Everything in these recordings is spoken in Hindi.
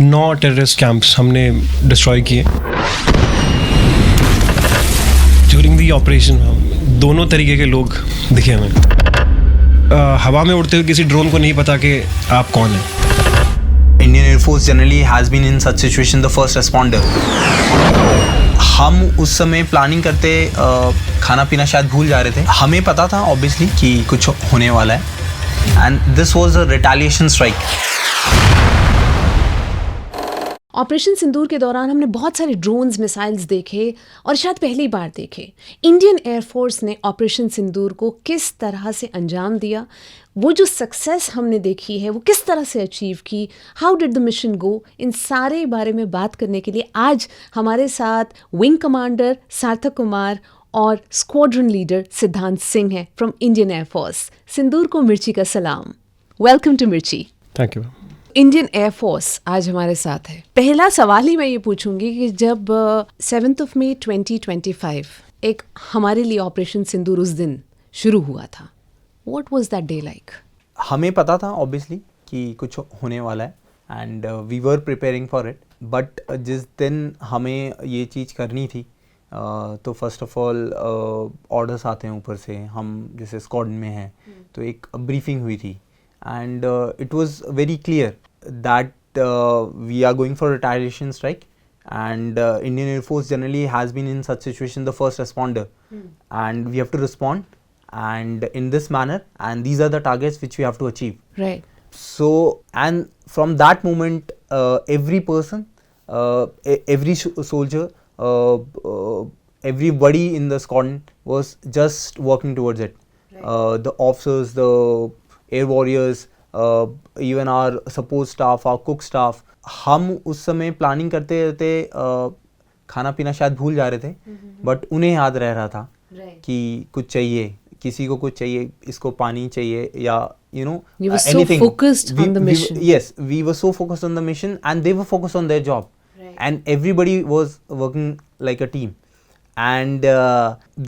9 टेररिस्ट कैंप्स हमने डिस्ट्रॉय किए ड्यूरिंग दी ऑपरेशन। दोनों तरीके के लोग दिखे हमें। हवा में उड़ते हुए किसी ड्रोन को नहीं पता कि आप कौन हैं। Indian Air Force generally has been in such situation the first responder. हम उस समय प्लानिंग करते खाना पीना शायद भूल जा रहे थे। हमें पता था ऑब्वियसली कि कुछ होने वाला है and this was a retaliation strike. Operation Sindoor के दौरान हमने बहुत सारे ड्रोन्स मिसाइल्स देखे और शायद पहली बार देखे। इंडियन एयरफोर्स ने ऑपरेशन सिंदूर को किस तरह से अंजाम दिया, वो जो सक्सेस हमने देखी है वो किस तरह से अचीव की, हाउ डिड द मिशन गो, इन सारे बारे में बात करने के लिए आज हमारे साथ विंग कमांडर सार्थक कुमार और स्क्वाड्रन लीडर सिद्धांत सिंह हैं फ्रॉम इंडियन एयरफोर्स। सिंदूर को मिर्ची का सलाम। वेलकम टू मिर्ची। Thank you. इंडियन एयरफोर्स आज हमारे साथ है। पहला सवाल ही मैं ये पूछूंगी कि जब 7 मई 2025 एक हमारे लिए ऑपरेशन सिंदूर उस दिन शुरू हुआ था, what was that day like? हमें पता था ऑब्वियसली कि कुछ होने वाला है and we were preparing for it. But जिस दिन हमें ये चीज़ करनी थी तो फर्स्ट ऑफ ऑल ऑर्डर्स आते हैं ऊपर से। हम जैसे स्क्वाड्रन में हैं तो एक ब्रीफिंग हुई थी and it was very clear that we are going for retaliation strike and Indian Air Force generally has been in such situation the first responder and we have to respond and in this manner and these are the targets which we have to achieve. Right. So and from that moment every person every soldier everybody in the squadron was just working towards it. Right. The officers, the air warriors, even our support staff, our cook staff. हम उस समय प्लानिंग करते रहते खाना पीना शायद भूल जा रहे थे बट उन्हें याद रह रहा था कि कुछ चाहिए, किसी को कुछ चाहिए, इसको पानी चाहिए या you know anything. Yes, we were so focused on the mission and they were focused on their job and everybody was working like a team. And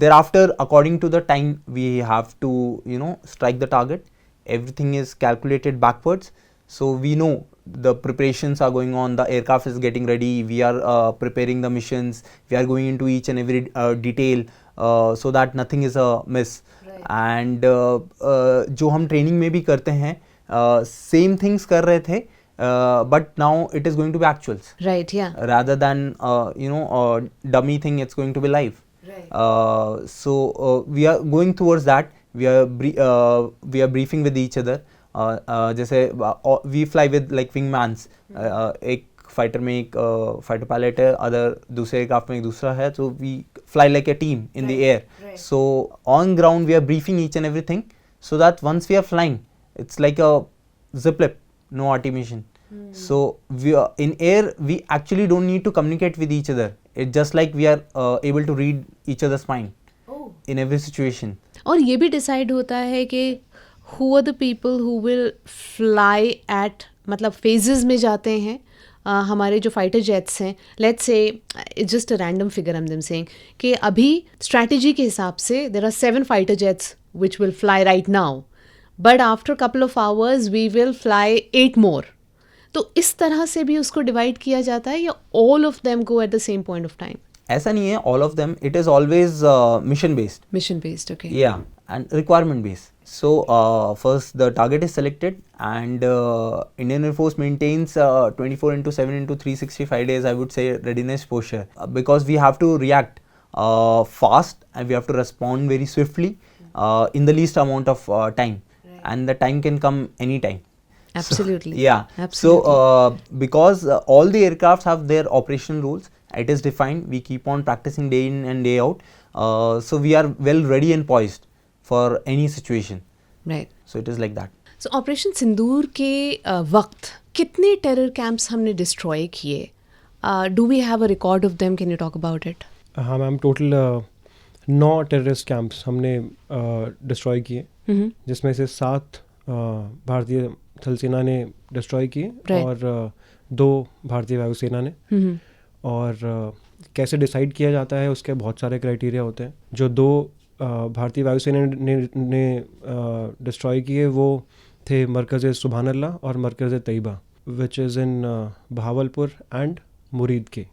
thereafter, according to the time, we have to strike the target. Everything is calculated backwards, so we know the preparations are going on, the aircraft is getting ready, we are preparing the missions, we are going into each and every detail so that nothing is a miss. Right. And जो हम ट्रेनिंग में भी करते हैं same things कर रहे थे but now it is going to be actuals. Right, yeah. Rather than dummy thing, it's going to be live. Right. So we are going towards that. We are briefing with each other. जैसे we fly with like wingmans. एक फाइटर में एक फाइटर पायलट है, अदर दूसरे एयरक्राफ्ट में एक दूसरा है, so we fly like a team in the air. Right. So on ground we are briefing each and everything so that once we are flying, it's like a zipline, no automation. So we are in air, we actually don't need to communicate with each other. It's just like we are able to read each other's mind in every situation. और ये भी डिसाइड होता है कि who are the people who will fly at, मतलब phases में जाते हैं हमारे जो फाइटर जेट्स हैं। Let's say it's just a random figure I am saying कि अभी स्ट्रैटेजी के हिसाब से there are 7 fighter jets which will fly right now, but after couple of hours we will fly 8 more. तो इस तरह से भी उसको डिवाइड किया जाता है या all of them go at the same point of time? ऐसा नहीं है all of them, it is always mission based, okay, या and requirement based. So first the target is selected and Indian Air Force maintains 24/7/365 days, I would say, readiness posture because we have to react fast and we have to respond very swiftly in the least amount of time. Right. And the time can come anytime. Absolutely. So, yeah. Absolutely. So because all the aircrafts have their operational rules, it is defined. We keep on practicing day in and day out. So we are well ready and poised for any situation. Right. So it is like that. So operation Sindoor के वक्त कितने टेरर कैंप्स हमने डिस्ट्रॉय किए? Do we have a record of them? Can you talk about it? हाँ मैम, टोटल 9 टेररिस्ट कैंप्स हमने डिस्ट्रॉय किए, जिसमें से 7 भारतीय थल सेना ने डिस्ट्रॉय किए. Right. और 2 भारतीय वायुसेना ने. और कैसे डिसाइड किया जाता है उसके बहुत सारे क्राइटेरिया होते हैं. जो 2 भारतीय वायुसेना ने डिस्ट्रॉय किए वो थे मरकज़ सुबहान अल्लाह और मरकज़ Taiba. which is in Bahawalpur and मुरीद के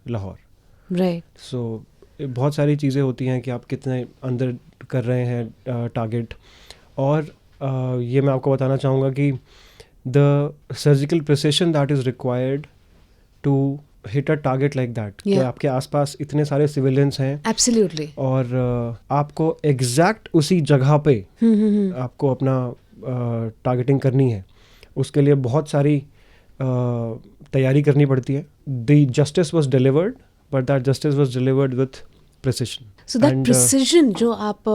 लाहौर. राइट. सो बहुत सारी चीज़ें होती हैं कि आप कितने अंदर कर रहे हैं टारगेट. और ये मैं आपको बताना चाहूँगा कि the surgical precision that is required to hit a target like that, कि Yeah. आपके आसपास इतने सारे सिविलियंस हैं एब्सोल्युटली. और आपको एग्जैक्ट उसी जगह पे आपको अपना टारगेटिंग करनी है. उसके लिए बहुत सारी तैयारी करनी पड़ती है. The justice was delivered, but that justice was delivered with precision. So that precision जो आप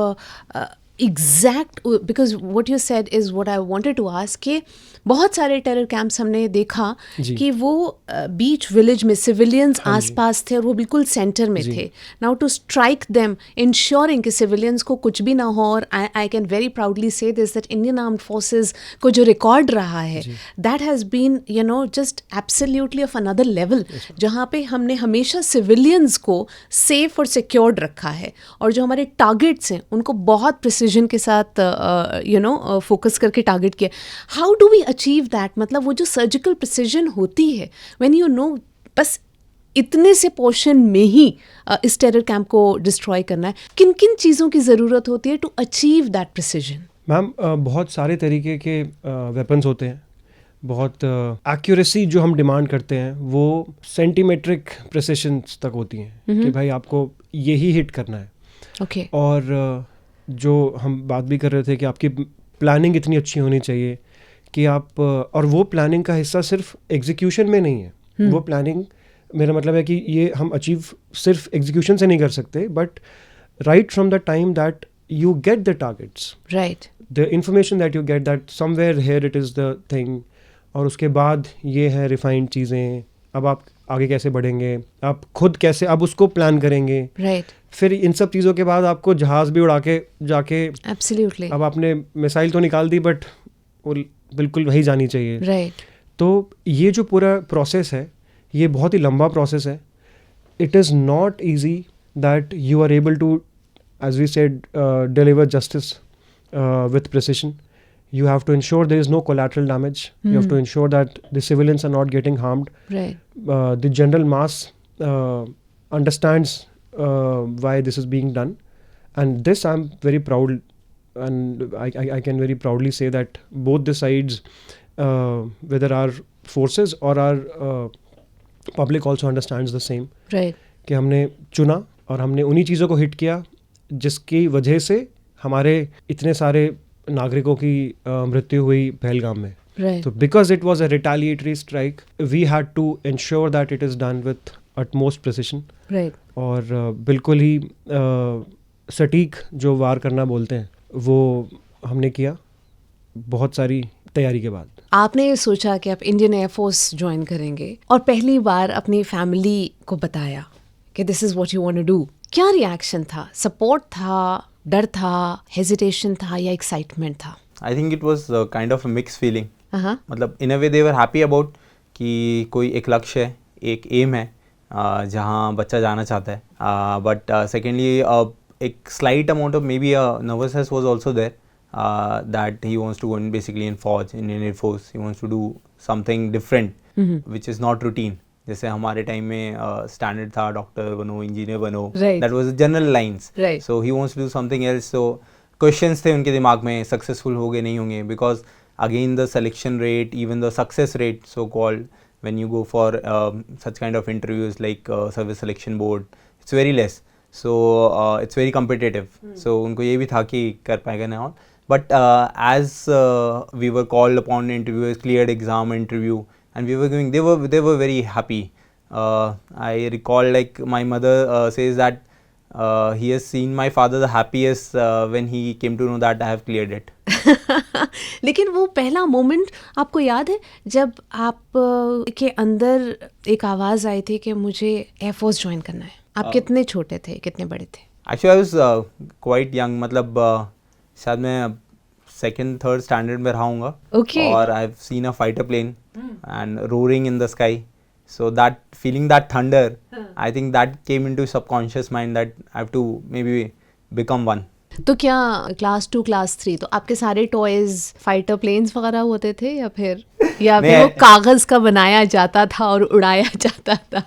exact, because what you said is what I wanted to ask कि बहुत सारे टेरर कैंप्स हमने देखा जी. कि वो बीच विलेज में सिविलियंस हाँ जी. आसपास थे और वो बिल्कुल सेंटर में जी. थे. Now to strike them, ensuring कि सिविलियंस को कुछ भी ना हो. और I can very proudly say this that Indian armed forces को जो रिकॉर्ड रहा है, that has been you know just absolutely of another level, जहाँ पे हमने हमेशा सिविलियंस को सेफ और सिक्योर्ड रखा है. और जो हमारे टारगेट्स हैं उनको बहुत प्रिसिजन के साथ यू नो फोकस करके टारगेट किया. How do we achieve that? मतलब वो जो सर्जिकल प्रिसिजन होती है व्हेन यू नो बस इतने से पोर्शन में ही इस टेरर कैंप को डिस्ट्रॉय करना है, किन किन चीज़ों की ज़रूरत होती है to achieve that precision? Ma'am बहुत सारे तरीके के वेपन्स होते हैं. बहुत एक्यूरेसी जो हम डिमांड करते हैं वो सेंटीमेट्रिक प्रिसिशन तक होती हैं कि भाई आपको यही हिट करना है. ओके. और जो हम बात भी कर रहे थे कि आपकी प्लानिंग इतनी अच्छी होनी चाहिए कि आप और वो प्लानिंग का हिस्सा सिर्फ एग्जीक्यूशन में नहीं है. वो प्लानिंग, मेरा मतलब है कि ये हम अचीव सिर्फ एग्जीक्यूशन से नहीं कर सकते, but right from the time that you get the targets, right. the information that you get that somewhere here it is the thing. और उसके बाद ये है रिफाइंड चीज़ें. अब आप आगे कैसे बढ़ेंगे, आप खुद कैसे अब उसको प्लान करेंगे. राइट. फिर इन सब चीज़ों के बाद आपको जहाज़ भी उड़ा के जाके, एब्सोल्युटली. अब आपने मिसाइल तो निकाल दी बट वो बिल्कुल वही जानी चाहिए. राइट. तो ये जो पूरा प्रोसेस है ये बहुत ही लंबा प्रोसेस है. It is not easy that you are able to, as we said, deliver justice with precision. You have to ensure there is no collateral damage. You have to ensure that the civilians are not getting harmed. Right. The general mass understands why this is being done. And this I'm very proud, and I can very proudly say that both the sides, whether our forces or our public also understands the same. Right. कि हमने चुना और हमने उन्हीं चीज़ों को हिट किया जिसकी वजह से हमारे इतने सारे नागरिकों की मृत्यु हुई पहलगाम में. Right. तो because it was a retaliatory strike we had to ensure that it is done with utmost precision. Right. और बिल्कुल ही सटीक जो वार करना बोलते हैं वो हमने किया बहुत सारी तैयारी के बाद. आपने ये सोचा कि आप इंडियन एयरफोर्स ज्वाइन करेंगे और पहली बार अपनी फैमिली को बताया कि this is what you want to do. क्या रिएक्शन था? सपोर्ट था, डर था, हेजिटेशन था या एक्साइटमेंट था? I think it was kind of a mixed feeling. हाँ. मतलब in a way they were happy about कि कोई एक लक्ष्य है, एक एम है जहाँ बच्चा जाना चाहता है. But secondly एक slight amount of maybe nervousness was also there that he wants to go in basically in Fauj, Indian Air Force. He wants to do something different which is not routine. जैसे हमारे टाइम में स्टैंडर्ड था डॉक्टर बनो, इंजीनियर बनो, that was the general lines. So he wants to do something else. So questions थे उनके दिमाग में, सक्सेसफुल होंगे नहीं होंगे, because again the selection rate, even the success rate so called when you go for such kind of interviews like service selection board, it's very less. So it's very competitive. So उनको ये भी था कि कर पाएगा ना all. But as we were called upon interview, cleared exam interview, and we were going, they were very happy. I recall like my mother says that he has seen my father the happiest when he came to know that I have cleared it. लेकिन वो पहला मोमेंट आपको याद है जब आप के अंदर एक आवाज़ आई थी कि मुझे एयरफोर्स ज्वाइन करना है? आप कितने छोटे थे, कितने बड़े थे? Actually I was quite young. मतलब शायद मैं सेकेंड थर्ड स्टैंडर्ड में रहा हूँगा. Okay. और I have seen a fighter plane and roaring in the sky. So that feeling, that thunder, I think that came into subconscious mind that I have to maybe become one. तो क्या क्लास 2 क्लास 3 तो आपके सारे टॉयज फाइटर प्लेन्स वगैरह होते थे या फिर वो कागज का बनाया जाता था और उड़ाया जाता था?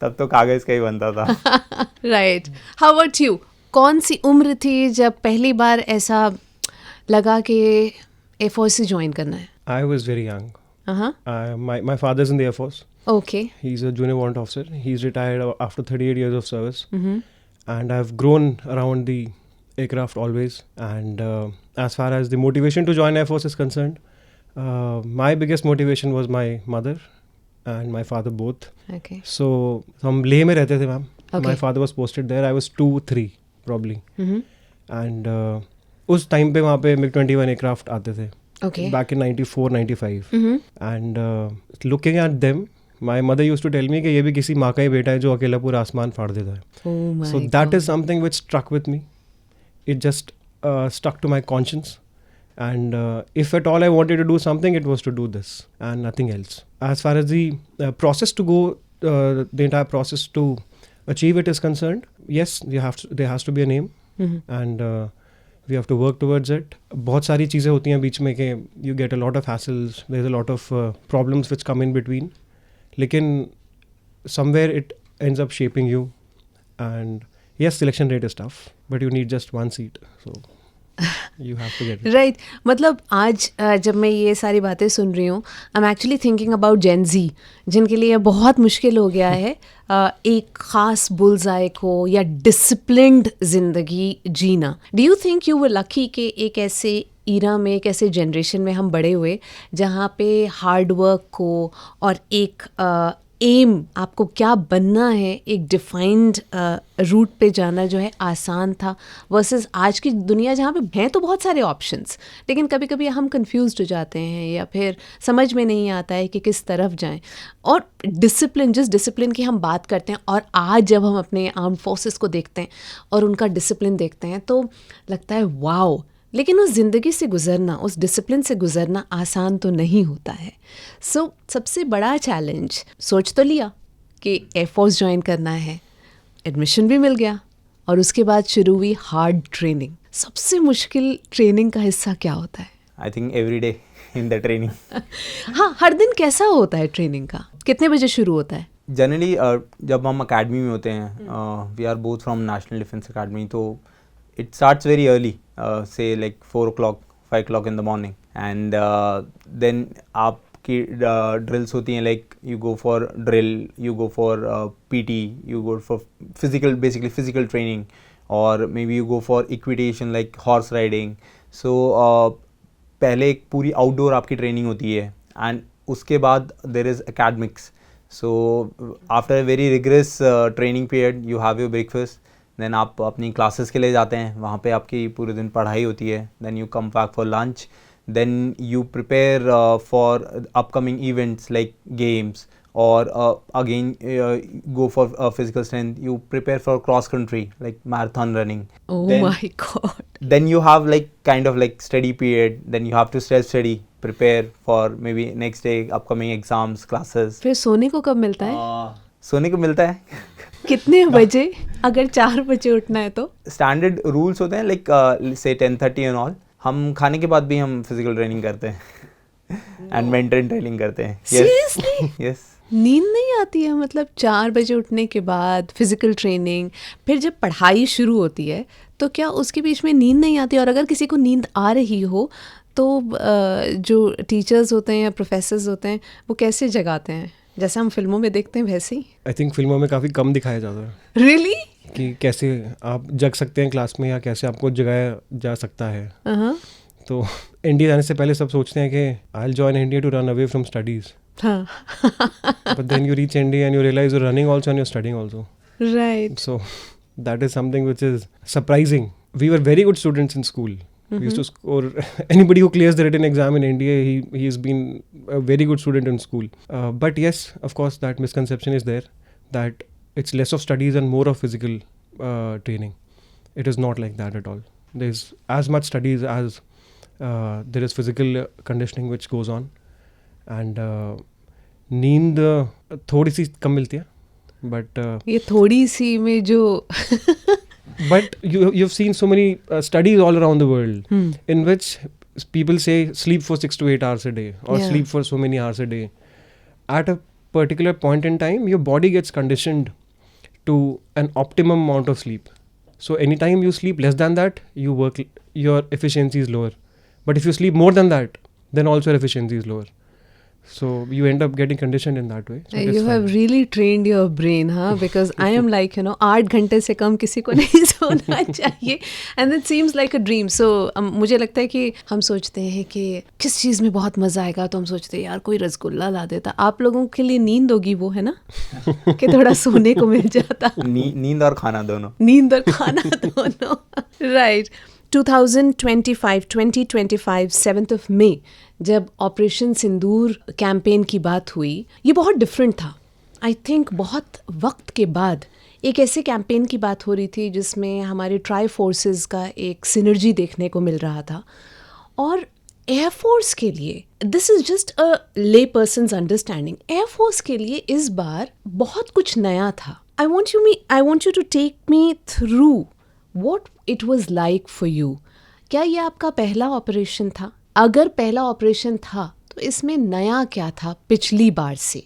तब तो कागज का ही बनता था. राइट. How about you? कौन सी उम्र थी जब पहली बार ऐसा लगा कि एयरफोर्स से ज्वाइन करना है? I was very young. हाँ. My father's in the Air Force. Okay. He's a junior warrant officer. He's retired after 38 years of service. And I've grown around the aircraft always. And as far as the motivation to join Air Force is concerned, my biggest motivation was my mother and my father both. Okay. So हम लेह में रहते थे ma'am. Okay. My father was posted there. I was 2-3 probably. And उस टाइम पे वहाँ पे MiG-21 aircraft आते थे. Okay. Back in 94, 95. And looking at them, my mother used to tell me कि ये भी किसी माँ का ही बेटा है जो अकेला पूरा आसमान फाड़ देता है. Oh my So that is something which struck with me. It just stuck to my conscience. And if at all I wanted to do something, it was to do this and nothing else. As far as the process to go, the entire process to achieve it is concerned, yes, there has to be a name. And we have to work towards it. बहुत सारी चीज़ें होती हैं बीच में कि you get a lot of hassles, there's a lot of problems which come in between. लेकिन somewhere it ends up shaping you. And yes, selection rate is tough, but you need just one seat. So you have to get it. Right. मतलब आज जब मैं ये सारी बातें सुन रही हूँ, I am actually thinking about Gen Z, जिनके लिए बहुत मुश्किल हो गया है एक ख़ास बुल्सआई को या डिसिप्लिन्ड ज़िंदगी जीना. Do you think you were lucky कि एक ऐसे ईरा में, एक ऐसे जनरेशन में हम बड़े हुए जहाँ पे हार्ड वर्क को और एक एम, आपको क्या बनना है, एक डिफाइंड रूट पे जाना जो है आसान था, वर्सेस आज की दुनिया जहाँ पे हैं तो बहुत सारे ऑप्शंस, लेकिन कभी कभी हम कंफ्यूज्ड हो जाते हैं या फिर समझ में नहीं आता है कि किस तरफ जाएं. और डिसिप्लिन, जिस डिसिप्लिन की हम बात करते हैं, और आज जब हम अपने आर्म फोर्सेस को देखते हैं और उनका डिसिप्लिन देखते हैं तो लगता है वाओ. लेकिन उस ज़िंदगी से गुज़रना, उस डिसिप्लिन से गुज़रना आसान तो नहीं होता है. सो सबसे बड़ा चैलेंज, सोच तो लिया कि एयरफोर्स ज्वाइन करना है, एडमिशन भी मिल गया और उसके बाद शुरू हुई हार्ड ट्रेनिंग. सबसे मुश्किल ट्रेनिंग का हिस्सा क्या होता है? I think every day in the training. हाँ, हर दिन कैसा होता है ट्रेनिंग का? कितने बजे शुरू होता है? जनरली जब हम अकेडमी में होते हैं, we are both from National Defence Academy, तो it starts very early, say like 4 o'clock, 5 o'clock in the morning, and then आपकी drills होती हैं, like you go for drill, you go for PT, you go for basically physical training, or maybe you go for equitation like horse riding. So पहले एक पूरी outdoor आपकी training होती है, and उसके बाद there is academics. So after a very rigorous training period, you have your breakfast. Then आप अपनी क्लासेस के लिए जाते हैं, वहाँ पे आपकी पूरे दिन पढ़ाई होती है. Then you come back for lunch, then you prepare for upcoming events like games, और again go for physical strength. You prepare for cross country like marathon running. Oh my God. Then you have like kind of like study period. Then you have to self study, prepare for maybe next day upcoming exams, classes. फिर सोने को कब मिलता है? सोने को मिलता है कितने बजे? अगर 4 बजे उठना है तो? स्टैंडर्ड रूल्स होते हैं लाइक से 10:30 एंड ऑल. हम खाने के बाद भी हम फिजिकल ट्रेनिंग करते हैं एंड मेंटल ट्रेनिंग करते हैं. सीरियसली? यस. नींद नहीं आती है? मतलब 4 बजे उठने के बाद फिजिकल ट्रेनिंग, फिर जब पढ़ाई शुरू होती है तो क्या उसके बीच में नींद नहीं आती? और अगर किसी को नींद आ रही हो तो जो टीचर्स होते हैं या प्रोफेसर्स होते हैं वो कैसे जगाते हैं? जैसे हम फिल्मों में देखते हैं वैसे ही? आई थिंक फिल्मों में काफ़ी कम दिखाया जाता है. रियली? कि कैसे आप जग सकते हैं क्लास में या कैसे आपको जगाया जा सकता है. तो इंडिया जाने से पहले सब सोचते हैं कि I will join India to run away from studies. But then you reach India and you realise you running also and you studying also. Right. So that is something which is surprising. We were very good students in school. We used to score. Anybody who clears the written exam in India, he has been a very good student in school. But yes, of course, that misconception is there that it's less of studies and more of physical training. It is not like that at all. There's as much studies as there is physical conditioning which goes on. And नींद थोड़ी सी कम मिलती है. बट ये थोड़ी सी में जो But you've seen so many studies all around the world in which people say sleep for 6 to 8 hours a day or Yeah. sleep for so many hours a day. At a particular point in time, your body gets conditioned to an optimum amount of sleep. So anytime you sleep less than that, your efficiency is lower. But if you sleep more than that, then also your efficiency is lower. So you end up getting conditioned in that way. So it is You have fine. really trained your brain, हाँ? Because I am like, 8 घंटे से कम किसी को नहीं सोना चाहिए. And it seems like a dream. So मुझे लगता है कि हम सोचते हैं कि किस चीज़ में बहुत मज़ा आएगा, तो हम सोचते हैं यार कोई रसगुल्ला ला देता. आप लोगों के लिए नींद होगी वो, है ना? कि थोड़ा सोने को मिल जाता. नींद और खाना दोनों. नींद और खाना दोनों. राइट. 2025 7th of May जब ऑपरेशन सिंदूर कैंपेन की बात हुई, ये बहुत डिफरेंट था. आई थिंक बहुत वक्त के बाद एक ऐसे कैंपेन की बात हो रही थी जिसमें हमारे ट्राई फोर्सेस का एक सिनर्जी देखने को मिल रहा था. और एयरफोर्स के लिए, दिस इज़ जस्ट अ ले पर्सनस अंडरस्टैंडिंग, एयरफोर्स के लिए इस बार बहुत कुछ नया था. I want you to take me through what it was like for you. क्या ये आपका पहला ऑपरेशन था? अगर पहला ऑपरेशन था तो इसमें नया क्या था पिछली बार से?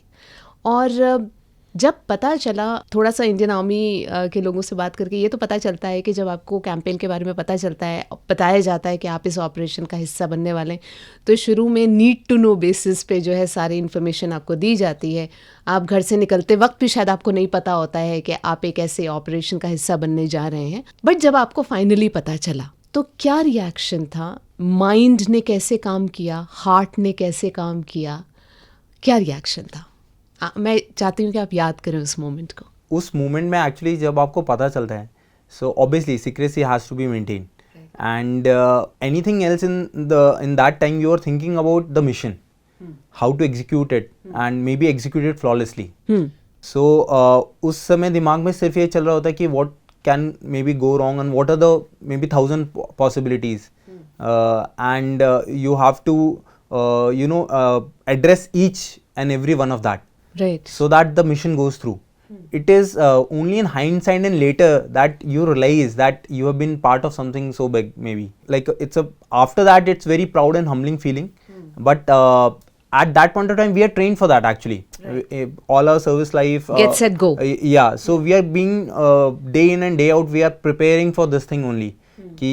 और जब पता चला, थोड़ा सा इंडियन आर्मी के लोगों से बात करके ये तो पता चलता है कि जब आपको कैंपेन के बारे में पता चलता है, बताया जाता है कि आप इस ऑपरेशन का हिस्सा बनने वाले हैं, तो शुरू में नीड टू नो बेसिस पे जो है सारी इन्फॉर्मेशन आपको दी जाती है. आप घर से निकलते वक्त भी शायद आपको नहीं पता होता है कि आप एक ऐसे ऑपरेशन का हिस्सा बनने जा रहे हैं. बट जब आपको फाइनली पता चला तो क्या रिएक्शन था? माइंड ने कैसे काम किया? हार्ट ने कैसे काम किया? क्या रिएक्शन था? मैं चाहती हूँ कि आप याद करें उस मोमेंट को. उस मोमेंट में एक्चुअली जब आपको पता चलता है, so obviously secrecy has to be maintain, and anything else in that time you are thinking about the mission, how to execute it and maybe execute it flawlessly. So उस समय दिमाग में सिर्फ ये चल रहा होता है कि what can maybe go wrong and what are the maybe 1000 possibilities, and you have to address each and every one of that. Right. So that the mission goes through. It is only in hindsight and later that you realize that you have been part of something so big, maybe. Like after that it's very proud and humbling feeling. But at that point of time we are trained for that actually. Right. All our service life. Get set go. Yeah. So we are being day in and day out we are preparing for this thing only. Ki,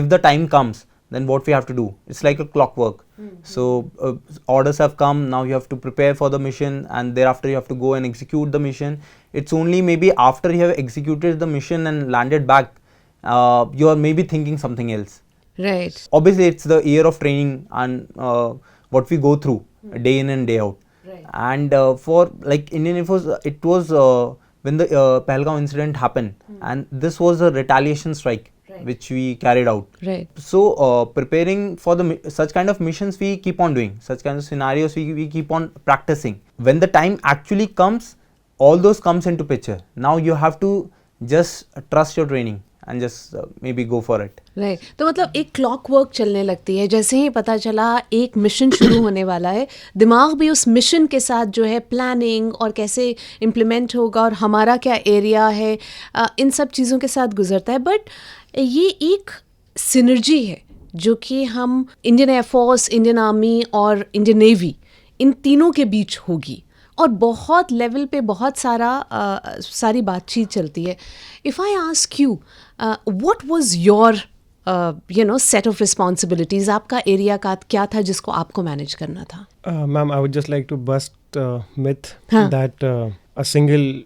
if the time comes, then what we have to do. It's like a clockwork. So orders have come, now you have to prepare for the mission and thereafter you have to go and execute the mission. It's only maybe after you have executed the mission and landed back, you are maybe thinking something else. Right. Obviously it's the year of training and what we go through day in and day out. Right. And for like Indian Air Force, it was when the Pahalgam incident happened, and this was a retaliation strike. Right. Which we carried out. Right. So preparing for such kind of missions we keep on doing, such kind of scenarios we keep on practicing. When the time actually comes, all those comes into picture. Now you have to just trust your training and just maybe go for it. Right. तो मतलब एक क्लॉक वर्क चलने लगती है. जैसे ही पता चला एक मिशन शुरू होने वाला है, दिमाग भी उस मिशन के साथ जो है प्लानिंग और कैसे इम्प्लीमेंट होगा और हमारा क्या एरिया है, इन सब चीज़ों के साथ गुजरता है. बट ये एक सिनर्जी है जो कि हम इंडियन एयरफोर्स, इंडियन आर्मी और इंडियन नेवी, इन तीनों के बीच होगी और बहुत लेवल पे बहुत सारी बातचीत चलती है. If I ask you what was your set of responsibilities, आपका एरिया का क्या था जिसको आपको मैनेज करना था? Ma'am, I would just like to bust myth that a single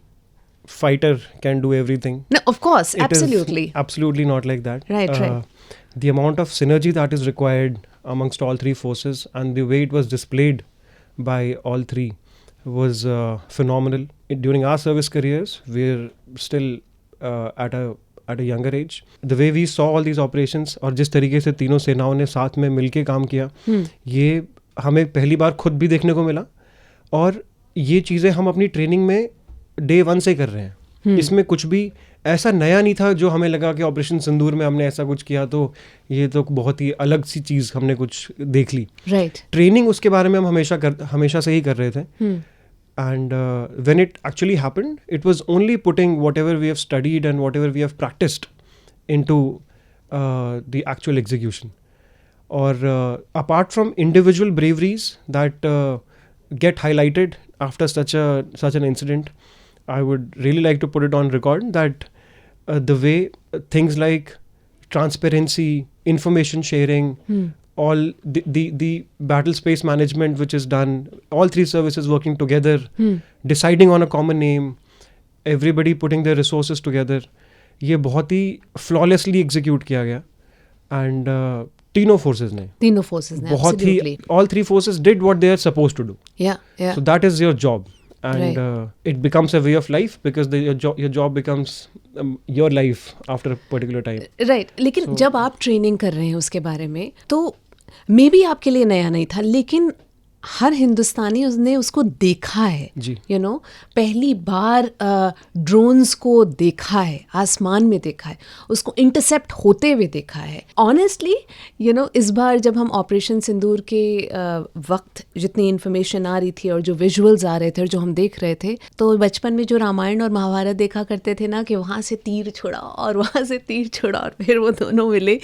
fighter can do everything. No, of course, It absolutely. is absolutely not like that. Right. The amount of synergy that is required amongst all three forces and the way it was displayed by all three was phenomenal. During our service careers, we're still at a younger age. The way we saw all these operations और जिस तरीके से तीनों सेनाओं ने साथ में मिलके काम किया, ये हमें पहली बार खुद भी देखने को मिला और ये चीज़ें हम अपनी ट्रेनिंग में डे 1 से कर रहे हैं. इसमें कुछ भी ऐसा नया नहीं था जो हमें लगा कि ऑपरेशन सिंदूर में हमने ऐसा कुछ किया तो ये तो बहुत ही अलग सी चीज़ हमने कुछ देख ली. Right. ट्रेनिंग उसके बारे में हम हमेशा से ही कर रहे थे. And when it actually happened, it was only putting whatever we have studied and whatever we have practiced into the actual execution. Or apart from individual braveries that get highlighted after such an incident, I would really like to put it on record that the way things like transparency, information sharing, all the battle space management which is done, all three services working together, deciding on a common name, everybody putting their resources together, ये बहुत ही flawlessly execute किया गया. And तीनों फोर्सेस ने बहुत ही all three forces did what they are supposed to do. Yeah. So that is your job, and it becomes a way of life because your job becomes your life after a particular time. Right. लेकिन जब आप ट्रेनिंग कर रहे हैं उसके बारे में, तो मे बी आपके लिए नया नहीं था, लेकिन हर हिंदुस्तानी उसने उसको देखा है. जी. पहली बार ड्रोन्स को देखा है, आसमान में देखा है, उसको इंटरसेप्ट होते हुए देखा है. ऑनेस्टली इस बार जब हम ऑपरेशन सिंदूर के वक्त जितनी इन्फॉर्मेशन आ रही थी और जो विजुअल्स आ रहे थे और जो हम देख रहे थे, तो बचपन में जो रामायण और महाभारत देखा करते थे ना, कि वहाँ से तीर छोड़ा और वहाँ से तीर छोड़ा और फिर वो दोनों मिले,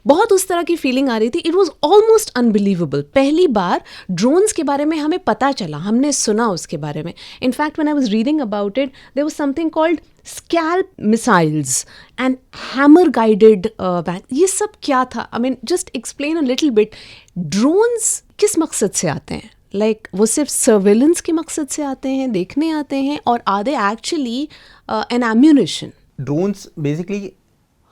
बहुत उस तरह की फीलिंग आ रही थी. It was almost unbelievable. पहली बार ड्रोन्स के बारे में हमें पता चला, हमने सुना उसके बारे में. In fact when I was reading about it, there was something called scalp missiles and hammer guided van. ये सब क्या था? I mean just explain a little bit. Drones किस मकसद से आते हैं? लाइक वो सिर्फ सर्वेलेंस के मकसद से आते हैं, देखने आते हैं, और are they actually an ammunition? Drones basically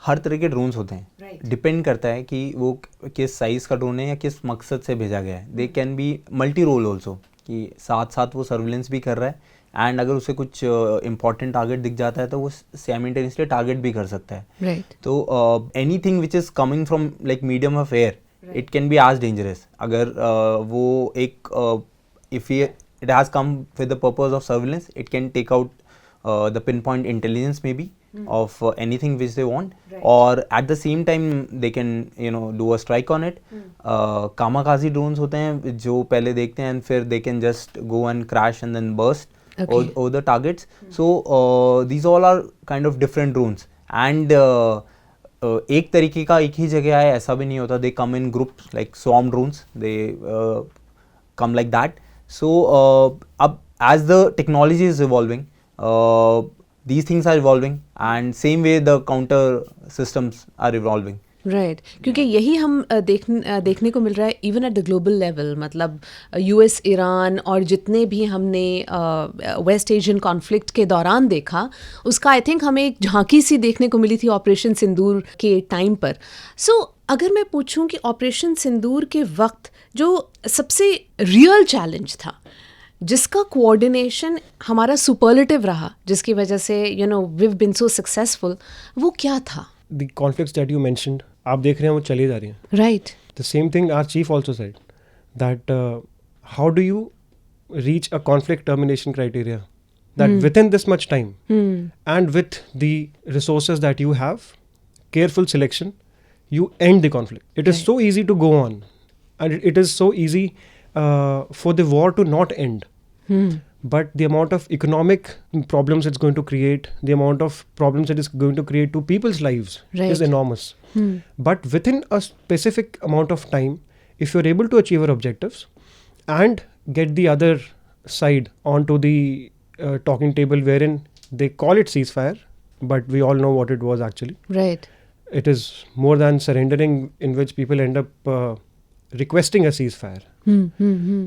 हर तरह के ड्रोन्स होते हैं. डिपेंड करता है कि वो किस साइज़ का ड्रोन है या किस मकसद से भेजा गया है. They can be multi role also, कि साथ साथ वो सर्विलेंस भी कर रहा है, एंड अगर उसे कुछ इंपॉर्टेंट टारगेट दिख जाता है तो वो साइमल्टेनियसली टारगेट भी कर सकता है. तो anything which is coming from like medium of air, it can be as dangerous. अगर वो एक if it has come with the purpose of surveillance, it can take out the pinpoint intelligence maybe of anything which they want, or at the same time they can do a strike on it. Kamikaze drones होते हैं जो पहले देखते हैं and फिर they can just go and crash and then burst over the targets. So these all are kind of different drones, and एक तरीके का एक ही जगह है ऐसा भी नहीं होता. They come in groups like swarm drones, they come like that. So अब as the technology is evolving, these things are evolving, and same way the counter systems are evolving. Right. क्योंकि यही हम देखने को मिल रहा है even at the global level. मतलब यूएस, ईरान और जितने भी हमने वेस्ट एशियन कॉन्फ्लिक्ट के दौरान देखा, उसका आई थिंक हमें एक झांकी सी देखने को मिली थी ऑपरेशन सिंदूर के टाइम पर. सो अगर मैं पूछूं कि ऑपरेशन सिंदूर के वक्त जो सबसे रियल चैलेंज था, जिसका कोऑर्डिनेशन हमारा सुपरलेटिव रहा, जिसकी वजह से we've been so successful, वो क्या था? The conflicts that you mentioned, आप देख रहे हैं वो चली जा रही हैं. Right. The same thing our chief also said, that how do you reach a conflict termination criteria that within this much time and with the resources that you have, careful selection, you end the conflict. It is so easy to go on, and it is so easy for the war to not end. But the amount of economic problems it's going to create, the amount of problems it is going to create to people's lives is enormous. But within a specific amount of time, if you're able to achieve your objectives and get the other side onto the talking table, wherein they call it ceasefire, but we all know what it was actually. Right. It is more than surrendering, in which people end up requesting a ceasefire.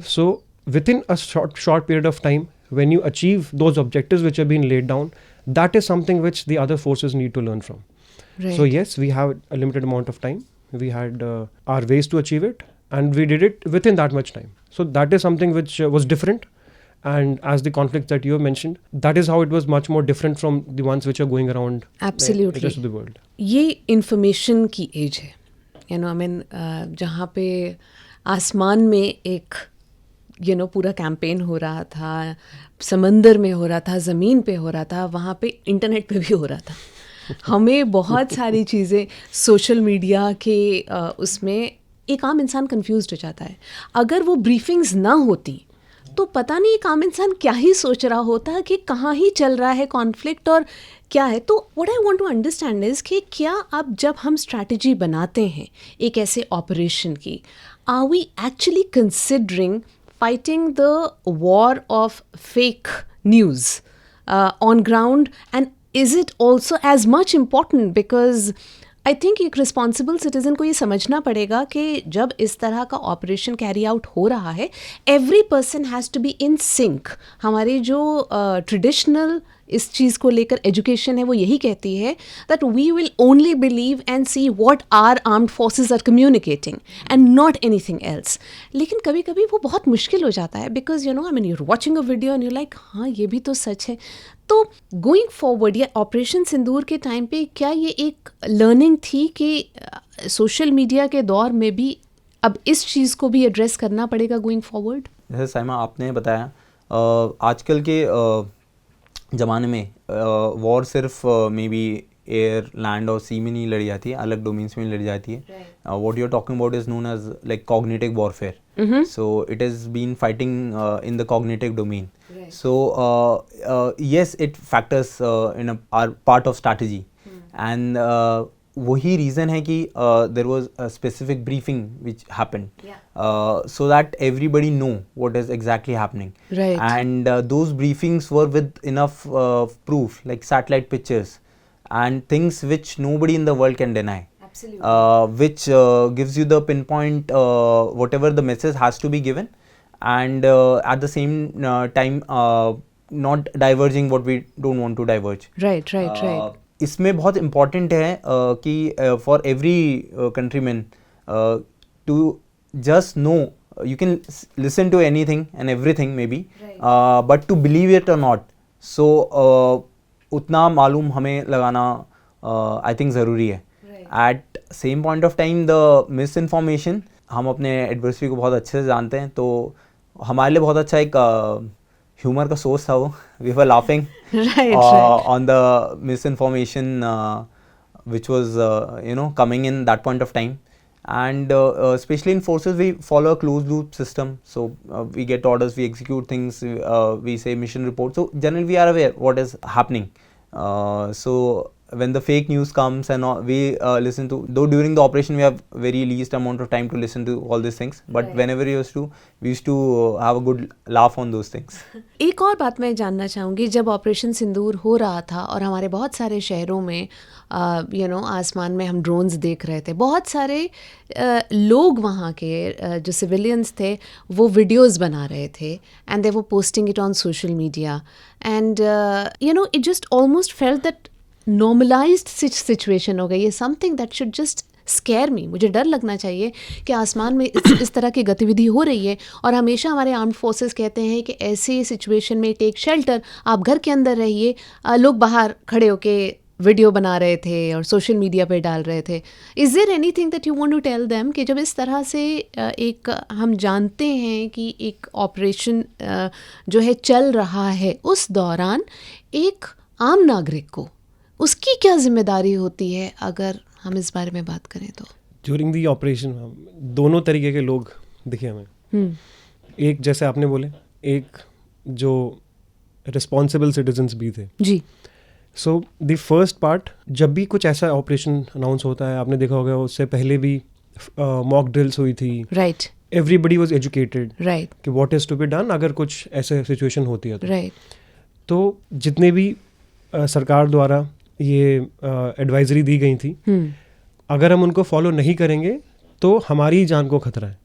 So within a short period of time, when you achieve those objectives which have been laid down, that is something which the other forces need to learn from. Right. So yes, we have a limited amount of time. We had our ways to achieve it, and we did it within that much time. So that is something which was different. And as the conflicts that you have mentioned, that is how it was much more different from the ones which are going around Absolutely. the rest of the world. ये information की age है. I mean, जहाँ पे आसमान में एक पूरा कैंपेन हो रहा था, समंदर में हो रहा था, ज़मीन पे हो रहा था, वहाँ पे इंटरनेट पे भी हो रहा था. हमें बहुत सारी चीज़ें सोशल मीडिया के उसमें एक आम इंसान कंफ्यूज्ड हो जाता है. अगर वो ब्रीफिंग्स ना होती तो पता नहीं एक आम इंसान क्या ही सोच रहा होता है कि कहाँ ही चल रहा है कॉन्फ्लिक्ट और क्या है. तो what I want to understand is कि क्या अब जब हम स्ट्रैटेजी बनाते हैं एक ऐसे ऑपरेशन की, are we actually considering fighting the war of fake news on ground, and is it also as much important? Because I think एक रिस्पॉन्सिबल सिटीज़न को ये समझना पड़ेगा कि जब इस तरह का ऑपरेशन कैरी आउट हो रहा है, every person has to be in sync. हमारी जो ट्रेडिशनल इस चीज़ को लेकर एजुकेशन है वो यही कहती है that we will only believe and see what are armed forces are communicating and not anything else. लेकिन कभी कभी वो बहुत मुश्किल हो जाता है because you know I mean you are watching a video and you like हाँ ये भी तो सच है. तो गोइंग फॉरवर्ड या ऑपरेशन सिंदूर के टाइम पे क्या ये एक लर्निंग थी कि सोशल मीडिया के दौर में भी अब इस चीज़ को भी एड्रेस करना पड़ेगा गोइंग फॉरवर्ड? जैसे साइमा आपने बताया, आजकल के ज़माने में वॉर सिर्फ मे बी एयर, लैंड और सी में नहीं लड़ी जाती है, अलग डोमेन्स में लड़ी जाती है. What you are talking about is known as like cognitive warfare. So it is been fighting in the cognitive domain. So yes, it factors in our part of strategy, and वही reason है कि there was a specific briefing which happened, so that everybody know what is exactly happening. Right. And those briefings were with enough proof, like satellite pictures and things which nobody in the world can deny. Absolutely. Which gives you the pinpoint whatever the message has to be given. And at the same time not diverging what we don't want to diverge. Right. इसमें बहुत important है कि for every countryman to just know, you can listen to anything and everything maybe, but to believe it or not, so उतना मालूम हमें लगाना I think ज़रूरी है. At same point of time the misinformation, हम अपने adversary को बहुत अच्छे से जानते हैं, तो हमारे लिए बहुत अच्छा एक ह्यूमर का सोर्स था वो. We were laughing on the misinformation which was coming in that point of time. And especially in forces we follow a closed loop system, so we get orders, we execute things, we say mission report, so generally we are aware what is happening. So when the fake news comes and all, we listen to, though during the operation we have very least amount of time to listen to all these things, but whenever we used to have a good laugh on those things. एक और बात मैं जानना चाहूँगी, जब ऑपरेशन सिंदूर हो रहा था और हमारे बहुत सारे शहरों में आसमान में हम ड्रोन्स देख रहे थे, बहुत सारे लोग वहाँ के जो सिविलियंस थे वो वीडियोस बना रहे थे and they were posting it on social media, and it just almost felt that normalised situation हो गई है, something that should just scare me. मुझे डर लगना चाहिए कि आसमान में इस तरह की गतिविधि हो रही है, और हमेशा हमारे आर्म्ड फोर्सेस कहते हैं कि ऐसी सिचुएशन में टेक शेल्टर, आप घर के अंदर रहिए. लोग बाहर खड़े होके वीडियो बना रहे थे और सोशल मीडिया पे डाल रहे थे. Is there anything that you want to tell them कि जब इस तरह से एक हम जानते हैं कि एक ऑपरेशन जो है चल रहा है, उस दौरान एक आम नागरिक को उसकी क्या जिम्मेदारी होती है, अगर हम इस बारे में बात करें तो? ड्यूरिंग दी ऑपरेशन दोनों तरीके के लोग दिखे हमें. एक जैसे आपने बोले, एक जो रिस्पॉन्सिबल सिटीजन्स भी थे जी. सो द फर्स्ट पार्ट, जब भी कुछ ऐसा ऑपरेशन अनाउंस होता है, आपने देखा होगा उससे पहले भी मॉक ड्रिल्स हुई थी. Right. Everybody was educated right कि what is to be done अगर कुछ ऐसे सिचुएशन होती है तो. राइट. तो जितने भी सरकार द्वारा ये एडवाइजरी दी गई थी, अगर हम उनको फॉलो नहीं करेंगे तो हमारी जान को खतरा है.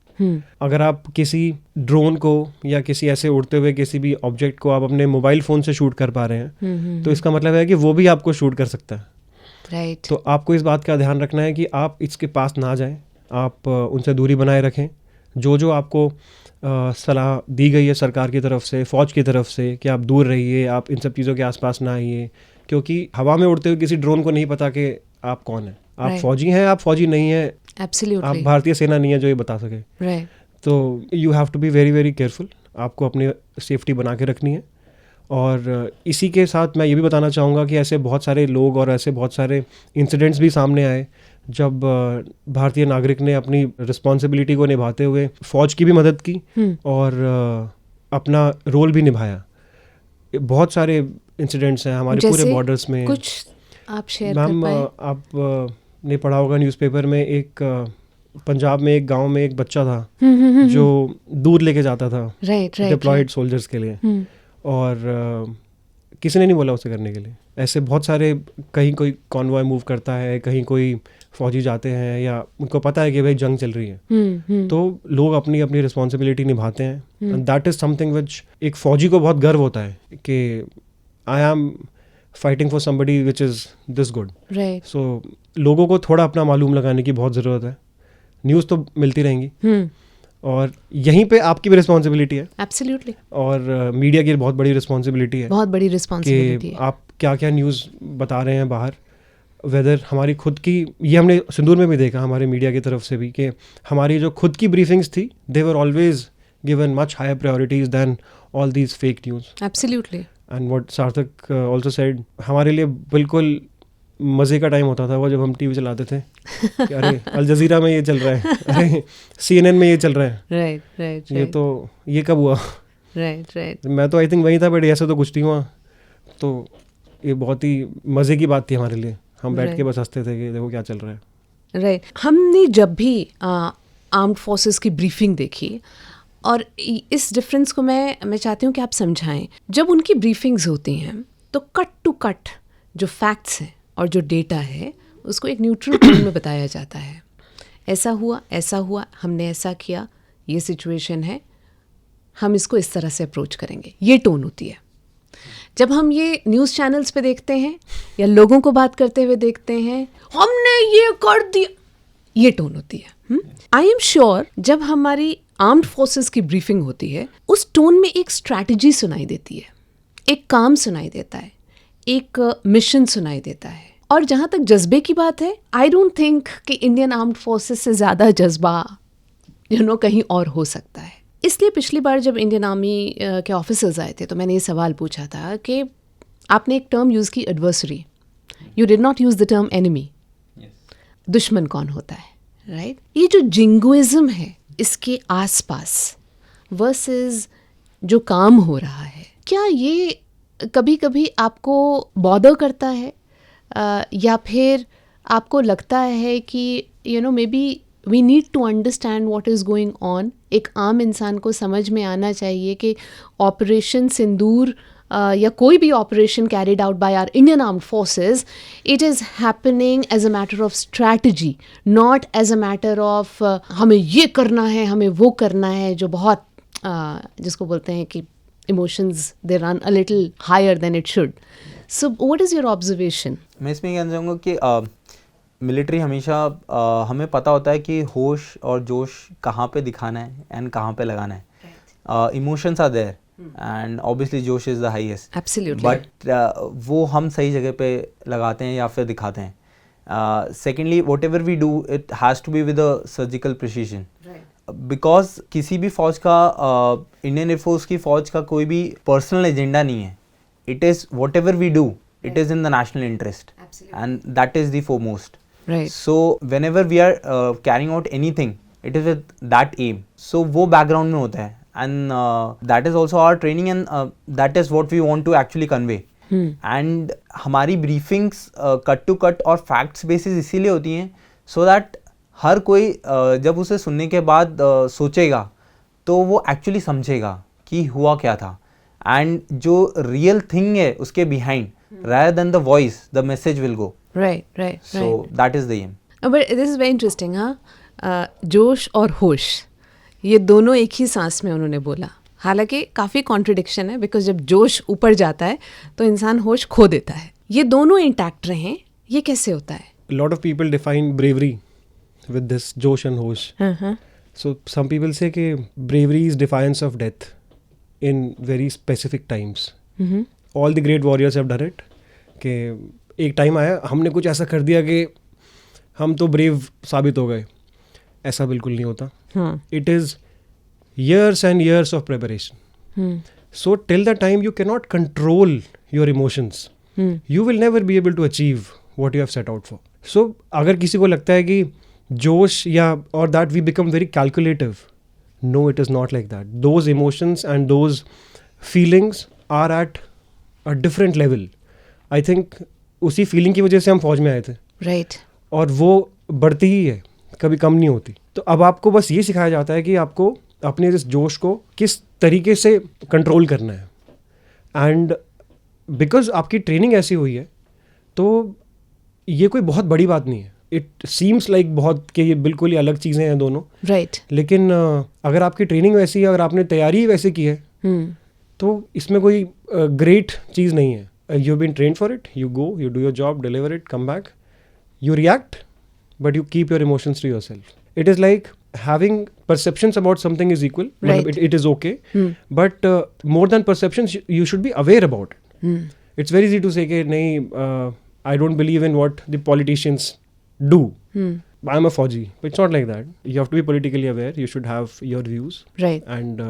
अगर आप किसी ड्रोन को या किसी ऐसे उड़ते हुए किसी भी ऑब्जेक्ट को आप अपने मोबाइल फ़ोन से शूट कर पा रहे हैं, तो इसका मतलब है कि वो भी आपको शूट कर सकता है. राइट. तो आपको इस बात का ध्यान रखना है कि आप इसके पास ना जाएं, आप उनसे दूरी बनाए रखें. जो आपको सलाह दी गई है सरकार की तरफ से, फ़ौज की तरफ से, कि आप दूर रहिए, आप इन सब चीज़ों के आसपास ना आइए, क्योंकि हवा में उड़ते हुए किसी ड्रोन को नहीं पता कि आप कौन हैं. आप फौजी हैं, आप फौजी नहीं हैं, एब्सोल्युटली, आप भारतीय सेना नहीं है जो ये बता सके. राइट. तो you have to be very very careful. आपको अपनी सेफ्टी बना के रखनी है. और इसी के साथ मैं ये भी बताना चाहूँगा कि ऐसे बहुत सारे लोग और ऐसे बहुत सारे इंसिडेंट्स भी सामने आए जब भारतीय नागरिक ने अपनी रिस्पॉन्सिबिलिटी को निभाते हुए फ़ौज की भी मदद की और अपना रोल भी निभाया। बहुत सारे इंसिडेंट्स हैं हमारे पूरे बॉर्डर्स में। कुछ आप शेयर कर मैम, पाएं? आप ने पढ़ा होगा न्यूज़पेपर में, एक पंजाब में एक गांव में एक बच्चा था जो दूध लेके जाता था डिप्लॉयड सोल्जर्स के लिए, और किसी ने नहीं बोला उसे करने के लिए। ऐसे बहुत सारे, कहीं कोई कॉन्वॉय मूव करता है, कहीं कोई फौजी जाते हैं या उनको पता है कि भाई जंग चल रही है, तो लोग अपनी अपनी रिस्पॉन्सिबिलिटी निभाते हैं। दैट इज़ समथिंग विच एक फौजी को बहुत गर्व होता है कि I am fighting for somebody which is this good. So लोगों को थोड़ा अपना मालूम लगाने की बहुत ज़रूरत है। न्यूज़ तो मिलती रहेंगी और यहीं पे आपकी भी रिस्पॉन्सिबिलिटी है। एब्सोल्युटली। और मीडिया की बहुत बड़ी रिस्पॉन्सिबिलिटी है, बहुत बड़ी रिस्पॉन्सिबिलिटी कि है। आप क्या क्या न्यूज़ बता रहे हैं बाहर, वेदर हमारी खुद की, ये हमने सिंदूर में भी देखा हमारे मीडिया की तरफ से भी, कि हमारी जो खुद की ब्रीफिंग्स थी they were always given much higher priorities than all these fake news. Absolutely. And what Sarthak also said, हमारे लिए बिल्कुल मज़े का टाइम होता था वो जब हम टीवी चलाते थे कि अरे अल जज़ीरा में ये चल रहा है, अरे CNN में ये चल रहा है। राइट। ये तो ये कब हुआ? राइट। मैं तो आई थिंक वहीं था, बट ऐसा तो कुछ नहीं हुआ। तो ये बहुत ही मज़े की बात थी हमारे लिए। हम बैठ के बस हंसते थे कि देखो क्या चल रहा है। राइट। हमने जब भी आर्म्ड फोर्सेस की ब्रीफिंग देखी, और इस डिफरेंस को मैं चाहती हूँ कि आप समझाएं। जब उनकी ब्रीफिंग्स होती हैं तो कट टू कट जो फैक्ट्स हैं और जो डेटा है उसको एक न्यूट्रल टोन में बताया जाता है। ऐसा हुआ, हमने ऐसा किया, ये सिचुएशन है, हम इसको इस तरह से अप्रोच करेंगे, ये टोन होती है। जब हम ये न्यूज़ चैनल्स पे देखते हैं या लोगों को बात करते हुए देखते हैं, हमने ये कर दिया, ये टोन होती है। आई एम श्योर जब हमारी आर्म्ड फोर्सेस की ब्रीफिंग होती है उस टोन में एक स्ट्रैटेजी सुनाई देती है, एक काम सुनाई देता है, एक मिशन सुनाई देता है। और जहाँ तक जज्बे की बात है, आई डोंट थिंक कि इंडियन आर्म्ड फोर्सेस से ज़्यादा जज्बा कहीं और हो सकता है। इसलिए पिछली बार जब इंडियन आर्मी के ऑफिसर्स आए थे तो मैंने ये सवाल पूछा था कि आपने एक टर्म यूज़ की, adversary. You did not use the term enemy. दुश्मन कौन होता है, राइट? ये जो जिंगोइज्म है इसके आसपास वर्सेस जो काम हो रहा है, क्या ये कभी कभी आपको बॉदर करता है, या फिर आपको लगता है कि maybe we need to understand what is going on? एक आम इंसान को समझ में आना चाहिए कि ऑपरेशन सिंदूर या कोई भी operation carried out by our Indian armed forces, it is happening as a matter of strategy, not as a matter of हमें ये करना है, हमें वो करना है, जो बहुत जिसको बोलते हैं कि emotions they run a little higher than it should. So what is your observation? मैं इसमें कहना चाहूँगा कि मिलिट्री हमेशा हमें पता होता है कि होश और जोश कहाँ पे दिखाना है एंड कहाँ पे लगाना है। Emotions are there and obviously जोश is the highest, absolutely, but वो हम सही जगह पे लगाते हैं या फिर दिखाते हैं। Secondly, whatever we do it has to be with a surgical precision, because किसी भी फौज का, इंडियन एयरफोर्स की फौज का कोई भी पर्सनल एजेंडा नहीं है। It is whatever we do, it is in the national interest. Absolutely. And that is the foremost. Right. So whenever we are carrying out anything, it is with that aim. So वो background में होता है, and that is also our training, and that is what we want to actually convey. And हमारी briefings cut to cut और facts basis इसीलिए होती हैं so that हर कोई जब उसे सुनने के बाद सोचेगा तो वो actually समझेगा कि हुआ क्या था, and जो real thing है उसके behind, rather than the voice, the message will go. Right. So that is the aim. But this is very interesting, जोश और होश, ये दोनों एक ही सांस में उन्होंने बोला। हालांकि काफ़ी कॉन्ट्रडिक्शन है, बिकॉज जब जोश ऊपर जाता है तो इंसान होश खो देता है। ये दोनों इंटैक्ट रहें, ये कैसे होता है? lot of people define bravery with this josh and hosh. So some people say कि bravery is defiance of death in very specific times. All the great warriors have done it. कि एक टाइम आया, हमने कुछ ऐसा कर दिया कि हम तो ब्रेव साबित हो गए। ऐसा बिल्कुल नहीं होता। It is years and years of preparation. So till the time you cannot control your emotions, you will never be able to achieve what you have set out for. So अगर किसी को लगता है कि जोश या और that we become very calculative, No, it is not like that. Those emotions and those feelings are at a different level. I think उसी feeling की वजह से हम फौज में आए थे, Right. और वो बढ़ती ही है, कभी कम नहीं होती. तो अब आपको बस ये सिखाया जाता है कि आपको अपने इस जोश को किस तरीके से कंट्रोल करना है. एंड बिकॉज आपकी ट्रेनिंग ऐसी हुई है, तो ये कोई बहुत बड़ी बात नहीं है. इट सीम्स लाइक बहुत कि ये बिल्कुल ही अलग चीज़ें हैं दोनों. Right. लेकिन अगर आपकी ट्रेनिंग वैसी है, अगर आपने तैयारी ही वैसे की है, तो इसमें कोई ग्रेट चीज़ नहीं है. You been train for it, you go, you do your job, deliver it, come back, you react, but you keep your emotions to yourself. It is like having perceptions about something is equal. Right. It is okay. But more than perceptions, you should be aware about it. It's very easy to say, nahi, I don't believe in what the politicians do. I'm a Fauji. But it's not like that. You have to be politically aware. You should have your views. Right. And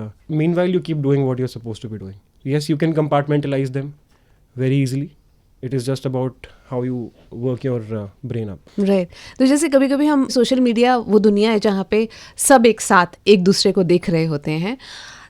meanwhile, you keep doing what you're supposed to be doing. Yes, you can compartmentalize them very easily. It is just about how you work your brain up. Right. तो जैसे कभी कभी हम सोशल मीडिया वो दुनिया है जहाँ पे सब एक साथ एक दूसरे को देख रहे होते हैं,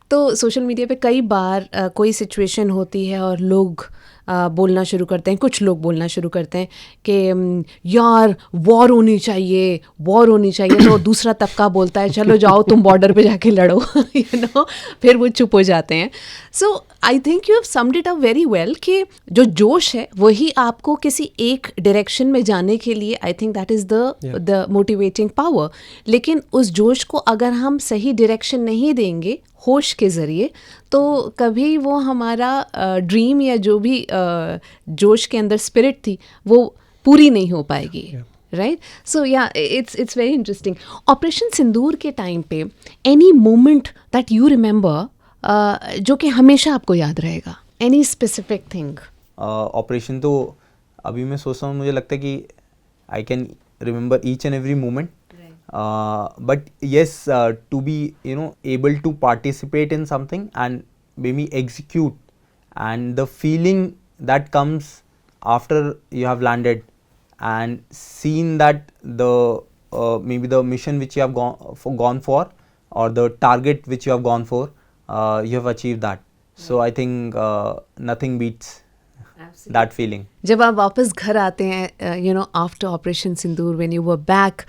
तो सोशल मीडिया पे कई बार कोई सिचुएशन होती है और लोग बोलना शुरू करते हैं, कुछ लोग बोलना शुरू करते हैं कि यार वॉर होनी चाहिए, वॉर होनी चाहिए. तो दूसरा तबका बोलता है चलो जाओ तुम बॉर्डर पे जाके लड़ो, यू नो, फिर वो चुप हो जाते हैं. So I think you have summed it up very well कि जो जोश है वही आपको किसी एक डायरेक्शन में जाने के लिए, आई think that is the motivating power. लेकिन उस जोश को अगर हम सही डायरेक्शन नहीं देंगे होश के ज़रिए, तो कभी वो हमारा ड्रीम या जो भी जोश के अंदर स्पिरिट थी वो पूरी नहीं हो पाएगी. राइट. सो या it's very interesting. Operation Sindoor के टाइम पे any moment that you remember जो कि हमेशा आपको याद रहेगा, एनी स्पेसिफिक थिंग? ऑपरेशन तो अभी मैं सोचता हूँ, मुझे लगता है कि I can remember each and every moment. But yes, to be able to participate in something and maybe execute, and the feeling that comes after you have landed and seen that the maybe the mission which you have gone for, or the target which you have gone for, you have achieved that. So I think nothing beats that feeling. जब आप वापस घर आते हैं, after Operation Sindoor, when you were back,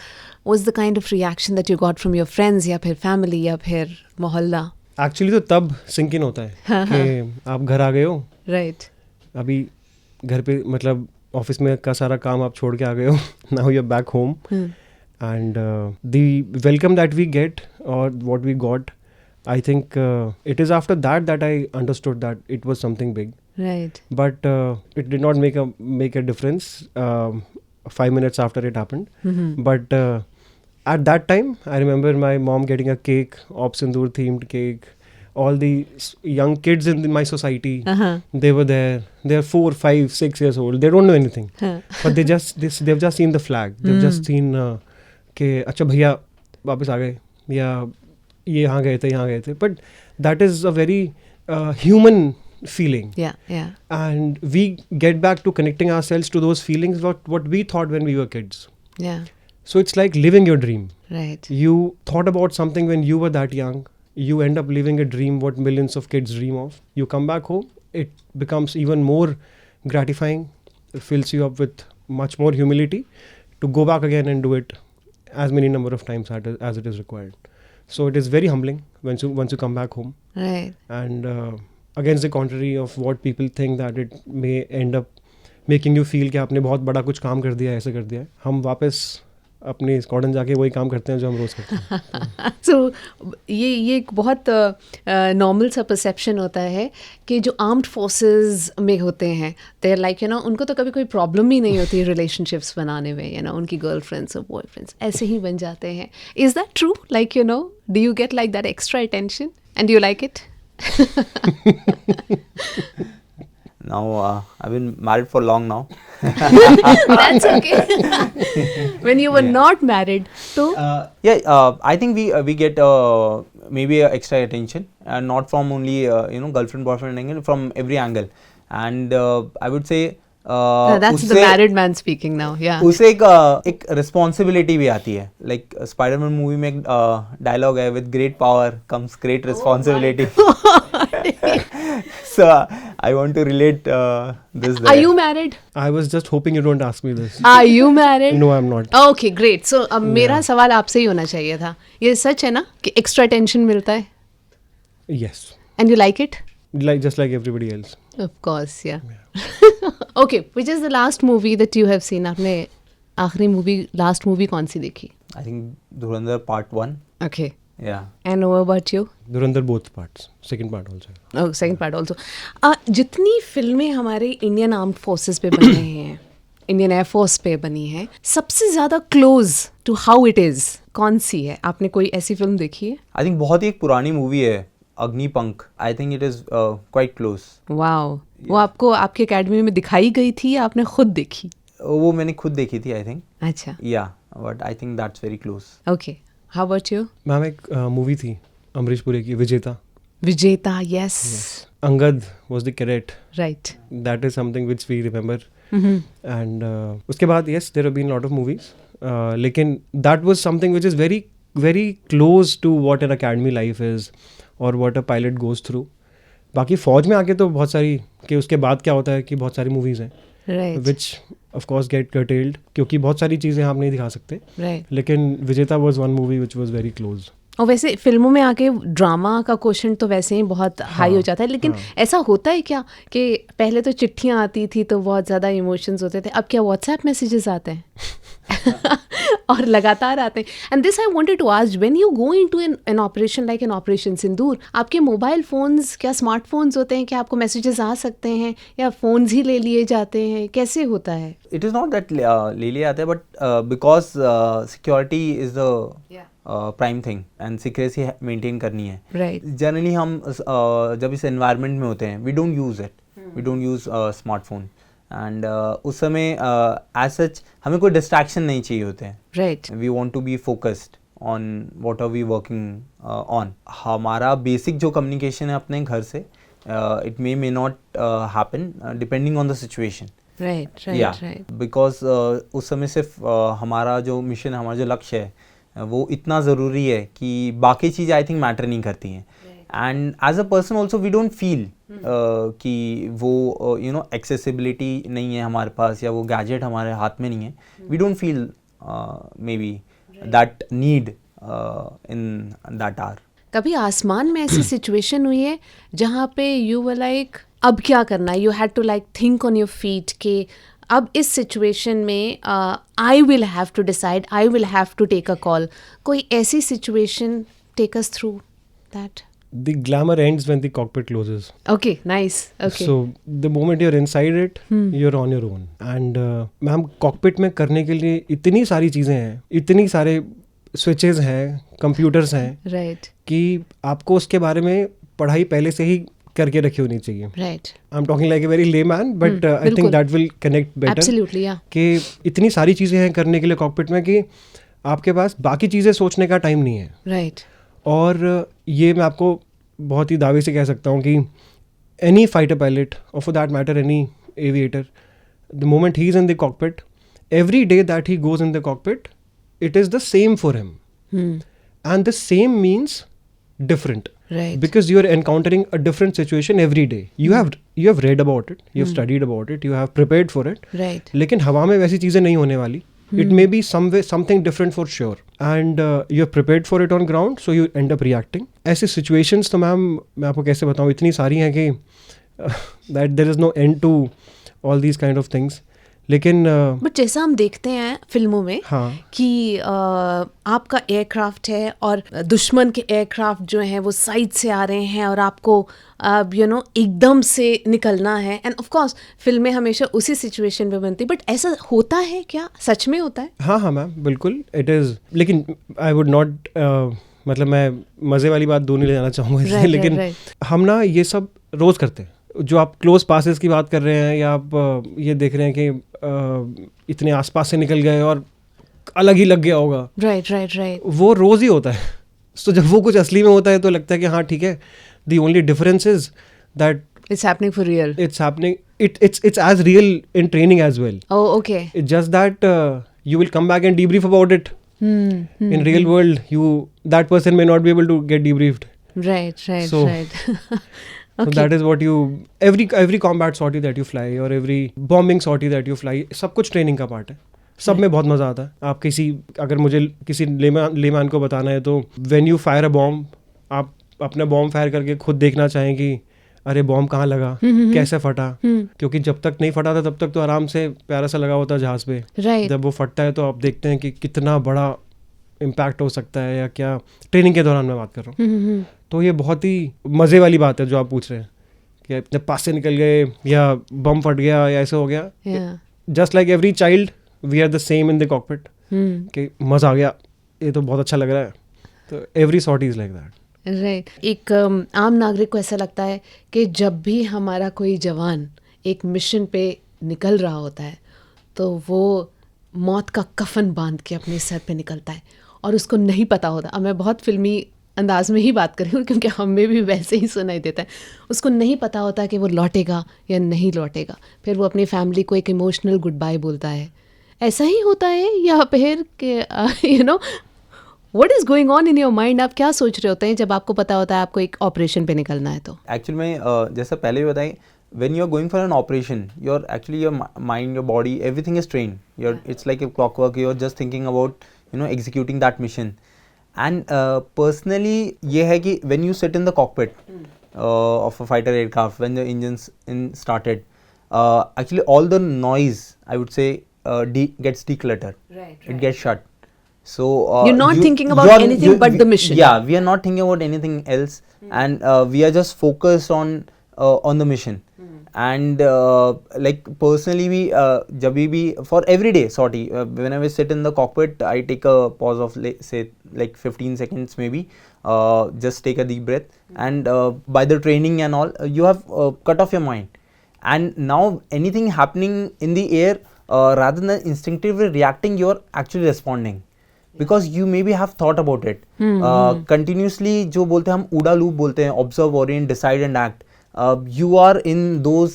what's the kind of reaction that you got from your friends या फिर family या फिर मोहल्ला? एक्चुअली तो तब सिंक इन होता है कि आप घर आ गए हो. राइट. अभी घर पे मतलब ऑफिस में का सारा काम आप छोड़ के आ गए हो. Now you are back home, and the welcome that we get और what we got, I think it is after that I understood that it was something big. Right. But it did not make a difference 5 minutes after it happened. But at that time, I remember my mom getting a cake, Op Sindoor themed cake. All the young kids in my society, they were there. They're 4, 5, 6 years old. They don't know anything, but they've just seen the flag. They've just seen कि अच्छा भैया वापस आ गए, या ये यहाँ गए थे. But that is a very human feeling. Yeah. And we get back to connecting ourselves to those feelings what we thought when we were kids. Yeah. So it's like living your dream. Right. You thought about something when you were that young. You end up living a dream what millions of kids dream of. You come back home, it becomes even more gratifying. It fills you up with much more humility to go back again and do it as many number of times as it is required. So it is very humbling once you come back home. Right. And against the contrary of what people think, that it may end up making you feel कि आपने बहुत बड़ा कुछ काम कर दिया, ऐसे कर दिया है. हम वापस अपने स्क्वाड्रन जाके वही काम करते हैं जो हम रोज़ करते हैं. सो ये एक बहुत नॉर्मल सा परसेप्शन होता है कि जो आर्म्ड फोर्सेस में होते हैं, दे आर लाइक उनको तो कभी कोई प्रॉब्लम ही नहीं होती रिलेशनशिप्स बनाने में, उनकी गर्लफ्रेंड्स और बॉयफ्रेंड्स ऐसे ही बन जाते हैं. Is that true? Like do you get like that extra attention and you like it? Now I've been married for long now. That's okay. When you were not married, so I think we get maybe extra attention, and not from only girlfriend boyfriend angle, from every angle. And I would say That's the married man speaking now. Yeah. उसे एक रिस्पॉन्सिबिलिटी भी आती है. लाइक स्पाइडरमैन मूवी में एक डायलॉग है, with great power comes great responsibility. So I want to relate this there. Are you married? I was just hoping you don't ask me this. Are you married? No, I'm not. Okay, great. So अब मेरा सवाल आपसे ही होना चाहिए था. ये सच है ना कि एक्स्ट्रा टेंशन मिलता है? Yes. And you like it? Just like everybody else. Of course, yeah. Okay, which is the last movie that you have seen? आपने आखिरी लास्ट मूवी कौन सी देखी? I think Dhurandhar Part 1. Okay. Yeah. And what about you? Dhurandhar both parts. Second part also. Oh, second part also. जितनी फिल्में हमारे इंडियन आर्म्ड फोर्सेस पे बनी हैं, इंडियन एयरफोर्स पे बनी हैं, सबसे ज़्यादा close to how it is कौन सी है? आपने कोई ऐसी फिल्म देखी है? I think बहुत ही एक पुरानी मूवी है, Agnipankh. I think it is quite close. Wow, वो आपको आपके एकेडमी में दिखाई गई थी या आपने खुद देखी? वो मैंने खुद देखी थी, I think. अच्छा. Yeah, but I think that's very close. Okay. How about you? Ma'am एक मूवी थी अमरीश पुरी की, विजेता. विजेता, yes. Angad was the cadet. Right. That is something which we remember. And उसके बाद yes, there have been a lot of movies. लेकिन that was something which is very very close to what an academy life is or what a pilot goes through. बाकी फौज में आके तो बहुत सारी, कि उसके बाद क्या होता है कि बहुत सारी मूवीज़ हैं Right. which of course get curtailed क्योंकि बहुत सारी चीज़ें आप नहीं दिखा सकते. Right. लेकिन विजेता was one movie which was very close. और वैसे फिल्मों में आके ड्रामा का क्वेश्चन तो वैसे ही बहुत हाई हो जाता है, लेकिन ऐसा होता है क्या कि पहले तो चिट्ठियाँ आती थी तो बहुत ज़्यादा इमोशंस होते थे, अब क्या व्हाट्सएप मैसेजेस आते हैं? और लगातार आते हैं. And this I wanted to ask, when you go into an operation like an operation Sindoor, आपके मोबाइल फोन्स क्या स्मार्टफोन्स होते हैं, क्या आपको मैसेजेस आ सकते हैं या फोन्स ही ले लिए जाते हैं, कैसे होता है? It is not that ले लिए आते हैं, but because security is the prime thing and secrecy maintain करनी है. Right. जनरली हम जब इस एनवायरनमेंट में होते हैं, we don't use it, we don't use smartphone. And उस समय एज सच हमें कोई डिस्ट्रैक्शन नहीं चाहिए होते हैं. Right. We want to be focused on what are we working on. हमारा बेसिक जो कम्युनिकेशन है अपने घर से, it may not happen depending on the situation. Right. Right. Yeah, Right. because उस समय सिर्फ हमारा जो मिशन है, हमारा जो लक्ष्य है, वो इतना ज़रूरी है कि बाकी चीज़ आई थिंक मैटर नहीं करती हैं. And as a person also we don't feel कि वो यू नो एक्सेसिबिलिटी नहीं है हमारे पास या वो गैजेट हमारे हाथ में नहीं है. We don't feel maybe that need in that hour. कभी आसमान में ऐसी सिचुएशन हुई है जहाँ पे यू वर लाइक अब क्या करना है, you had to like think on your feet कि अब इस सिचुएशन में I will have to decide, I will have to take a call? कोई ऐसी situation, take us through that. The glamour ends when the cockpit closes. Okay, nice. Okay. So the moment you're inside it, you're on your own. And ma'am cockpit में करने के लिए इतनी सारी चीज़ें हैं, इतनी सारे switches हैं, computers हैं, Right. कि आपको उसके बारे में पढ़ाई पहले से ही करके रखी होनी चाहिए. Right. I'm talking like a very layman, but I बिल्कुल. think that will connect better. Absolutely, yeah. कि इतनी सारी चीज़ें हैं करने के लिए cockpit में कि आपके पास बाकी चीज़ें सोचने का टाइम नहीं है. Right. और ये मैं आपको बहुत ही दावे से कह सकता हूँ कि एनी फाइटर पायलट और for that matter any aviator, the moment he is in the cockpit, every day that he goes in the cockpit, it is the same for him. And the same means different. Right. Because you are encountering a different situation every day. You have read about it, you have studied about it, you have prepared for it. Right. लेकिन हवा में वैसी चीज़ें नहीं होने वाली. It may be something different for sure. And you're prepared for it on ground, so you end up reacting. ऐसे situations तो मैम मैं आपको कैसे बताऊँ, इतनी सारी हैं कि that there is no end to all these kind of things. लेकिन बट जैसा हम देखते हैं फिल्मों में कि आपका एयरक्राफ्ट है और दुश्मन के एयरक्राफ्ट जो हैं वो साइड से आ रहे हैं और आपको यू नो एकदम से निकलना है. एंड ऑफ कोर्स फिल्में हमेशा उसी सिचुएशन में बनती, बट ऐसा होता है क्या, सच में होता है? हाँ मैम बिल्कुल इट इज़. लेकिन आई वुड नॉट मतलब मैं मज़े वाली बात नहीं ले जाना चाहूँगा इसलिए. लेकिन हम ना ये सब रोज़ करते हैं. जो आप क्लोज पासेस की बात कर रहे हैं या आप ये देख रहे हैं कि इतने आसपास से निकल गए और अलग ही लग गया होगा. राइट. वो रोज़ ही होता है. तो जब वो कुछ असली में होता है तो लगता है कि हाँ ठीक है, the only difference is that it's happening for real. It's happening it's as real in training as well. Oh, okay. It's just that you will come back and debrief about it. In real world, that person may not be able to get debriefed. Right. So- Right. So Okay. that is what every combat sortie that you fly or every bombing sortie that you fly, सब कुछ ट्रेनिंग का पार्ट है. सब में बहुत मज़ा आता है. आप अगर मुझे किसी लेमैन को बताना है तो when you fire a bomb, आप अपना बॉम्ब फायर करके खुद देखना चाहें कि अरे बॉम्ब कहाँ लगा, कैसे फटा. क्योंकि जब तक नहीं फटा था तब तक तो आराम से प्यारा सा लगा होता जहाज पे. Right. जब वो फटता है तो आप देखते हैं कि कितना बड़ा इम्पैक्ट हो सकता है या क्या. ट्रेनिंग के दौरान मैं बात कर रहा हूँ. तो ये बहुत ही मज़े वाली बात है जो आप पूछ रहे हैं कि अपने पास से निकल गए या बम फट गया या ऐसे हो गया. Yeah. Just like every child we are the same in the cockpit कि मज़ा आ गया, ये तो बहुत अच्छा लग रहा है. तो every sort is like that. Right. एक आम नागरिक को ऐसा लगता है कि जब भी हमारा कोई जवान एक मिशन पे निकल रहा होता है तो वो मौत का कफन बांध के अपने सर पे निकलता है और उसको नहीं पता होता. अब मैं बहुत फिल्मी अंदाज में ही बात कर रही हूँ क्योंकि हमें भी वैसे ही सुनाई देता है. उसको नहीं पता होता कि वो लौटेगा या नहीं लौटेगा. फिर वो अपनी फैमिली को एक इमोशनल गुड बाय बोलता है. ऐसा ही होता है या फिर you know what is going on in your mind? आप क्या सोच रहे होते हैं जब आपको पता होता है आपको एक ऑपरेशन पे निकलना है? तो एक्चुअली में जैसा पहले भी बताएं, when you are going for an operation, your mind, your body, everything is trained. It's like a clockwork. You're just thinking about executing that mission. And personally ये है कि when you sit in the cockpit of a fighter aircraft, when the engines started, actually all the noise, I would say, gets decluttered. It gets shut. So You're not thinking about anything but the mission. Yeah, we are not thinking about anything else, and we are just focused on the mission. And like personally we जब भी for everyday sortie, whenever I sit in the cockpit, I take a pause of say like 15 seconds maybe, just take a deep breath, and by the training and all, you have cut off your mind, and now anything happening in the air, rather than instinctively reacting, you are actually responding. Because you maybe have thought about it. Continuously जो बोलते हैं हम OODA loop बोलते हैं, observe, orient, decide and act. You are in those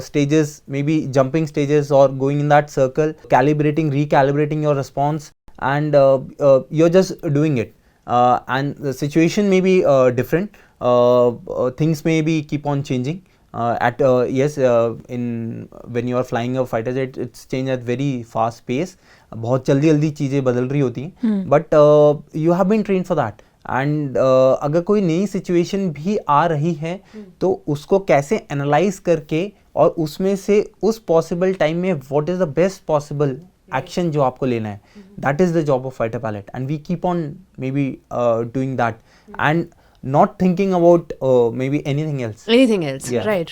stages, maybe jumping stages or going in that circle, calibrating, recalibrating your response, and you're just doing it. And the situation may be different. Things may be keep on changing. When you are flying a fighter jet, it's changed at very fast pace. बहुत जल्दी चीज़ें बदल रही होती हैं, but you have been train for that. And अगर कोई नई सिचुएशन भी आ रही है तो उसको कैसे एनालाइज करके और उसमें से उस पॉसिबल टाइम में what is the best possible action जो आपको लेना है, that is the job of fighter pilot. And we keep on maybe doing that and not thinking about maybe anything else. Yeah. Right.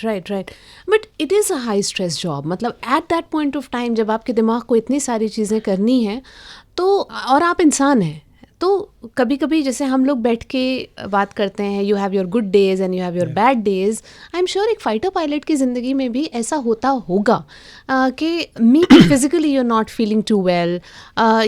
But it is a high stress job. मतलब at that point of time जब आपके दिमाग को इतनी सारी चीज़ें करनी हैं तो, और आप इंसान हैं, तो कभी कभी जैसे हम लोग बैठ के बात करते हैं, you have your good days and you have your bad days. I am sure एक फाइटर पायलट की ज़िंदगी में भी ऐसा होता होगा कि maybe physically you are not feeling too well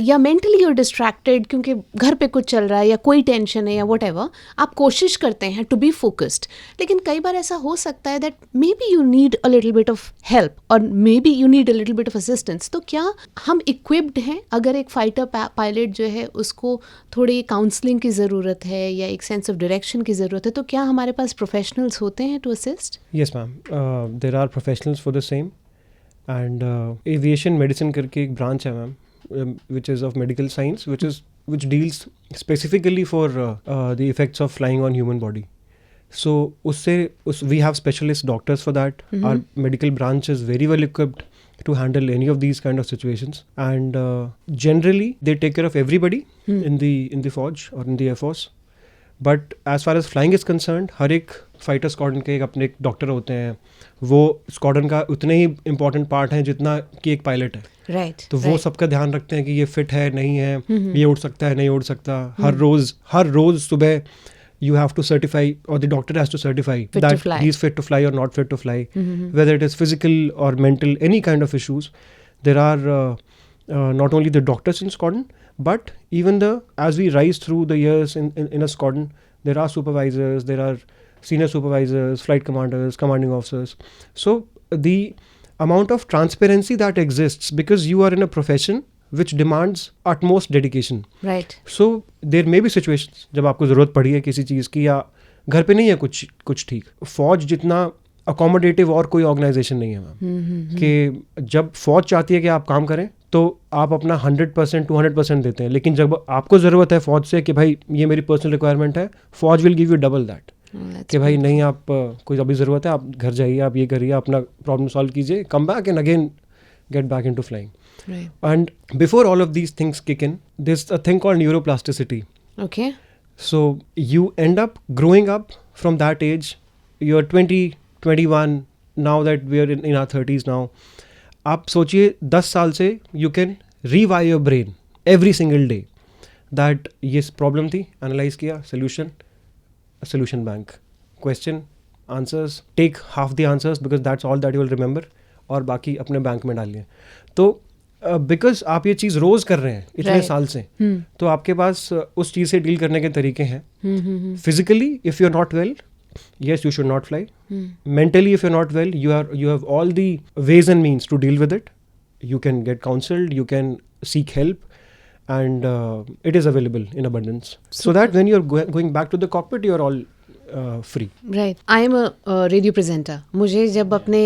या मेंटली यू आर डिस्ट्रैक्टेड क्योंकि घर पे कुछ चल रहा है या कोई टेंशन है या वट एवर. आप कोशिश करते हैं टू बी फोकस्ड, लेकिन कई बार ऐसा हो सकता है that maybe you need a little bit of help और maybe you need a little bit of assistance. तो क्या हम इक्विप्ड हैं? अगर एक फाइटर पायलट जो है उसको थोड़ी काउंसलिंग की ज़रूरत है या एक सेंस ऑफ डायरेक्शन की ज़रूरत है, तो क्या हमारे पास प्रोफेशनल्स होते हैं to assist? Yes ma'am, there are professionals for the same. And aviation medicine करके एक ब्रांच है ma'am, which is of medical science, which deals specifically for the effects of flying on human body. So we have specialist doctors for that. Our medical branch is very well equipped to handle any of these kind of situations, and generally they take care of everybody in the forge or in the Air Force. But as far as flying is concerned, हर एक फाइटर स्क्वाड्रन के एक अपने डॉक्टर होते हैं. वो स्क्वाड्रन का उतने ही इम्पोर्टेंट पार्ट है जितना कि एक पायलट है. राइट. तो वो सबका ध्यान रखते हैं कि ये फिट है नहीं है, ये उड़ सकता है नहीं उड़ सकता. हर रोज सुबह you have to certify, or the doctor has to certify that he's fit to fly or not fit to fly, whether it is physical or mental, any kind of issues. There are not only the doctors in squadron, but even as we rise through the years in a squadron, there are supervisors, there are senior supervisors, flight commanders, commanding officers. So the amount of transparency that exists, because you are in a profession which demands utmost dedication. Right. So there may be situations जब आपको ज़रूरत पड़ी है किसी चीज़ की, या घर पे नहीं है कुछ ठीक. फौज जितना अकोमोडेटिव और कोई ऑर्गेनाइजेशन नहीं है मैम, कि जब फौज चाहती है कि आप काम करें तो आप अपना 100% 200% देते हैं, लेकिन जब आपको ज़रूरत है फौज से कि भाई ये मेरी पर्सनल रिक्वायरमेंट है, फौज will give U double that. कि भाई नहीं, आप कोई अभी ज़रूरत है, आप घर जाइए, आप ये करिए, अपना प्रॉब्लम सॉल्व कीजिए, come back and again get back into flying. And before all of these things kick in, this a thing called neuroplasticity. Okay. So you end up growing up from that age. You're 20, 21, now that we are in our 30s now. आप सोचिए 10 साल से you can rewire your brain every single day that ये प्रॉब्लम थी, एनालाइज किया, solution bank, question, answers, take half the answers because that's all that you will remember, और बाकी अपने बैंक में डालिए. तो बिकॉज आप ये चीज़ रोज़ कर रहे हैं इतने साल से, तो आपके पास उस चीज़ से डील करने के तरीके हैं. Physically if you are not well, yes, you should not fly. Mentally, if you're not well, you have all the ways and means to deal with it. You can get counseled, you can seek help, and it is available in abundance. So that when you're going back to the cockpit, you're all free. Right. I am a radio presenter. मुझे जब अपने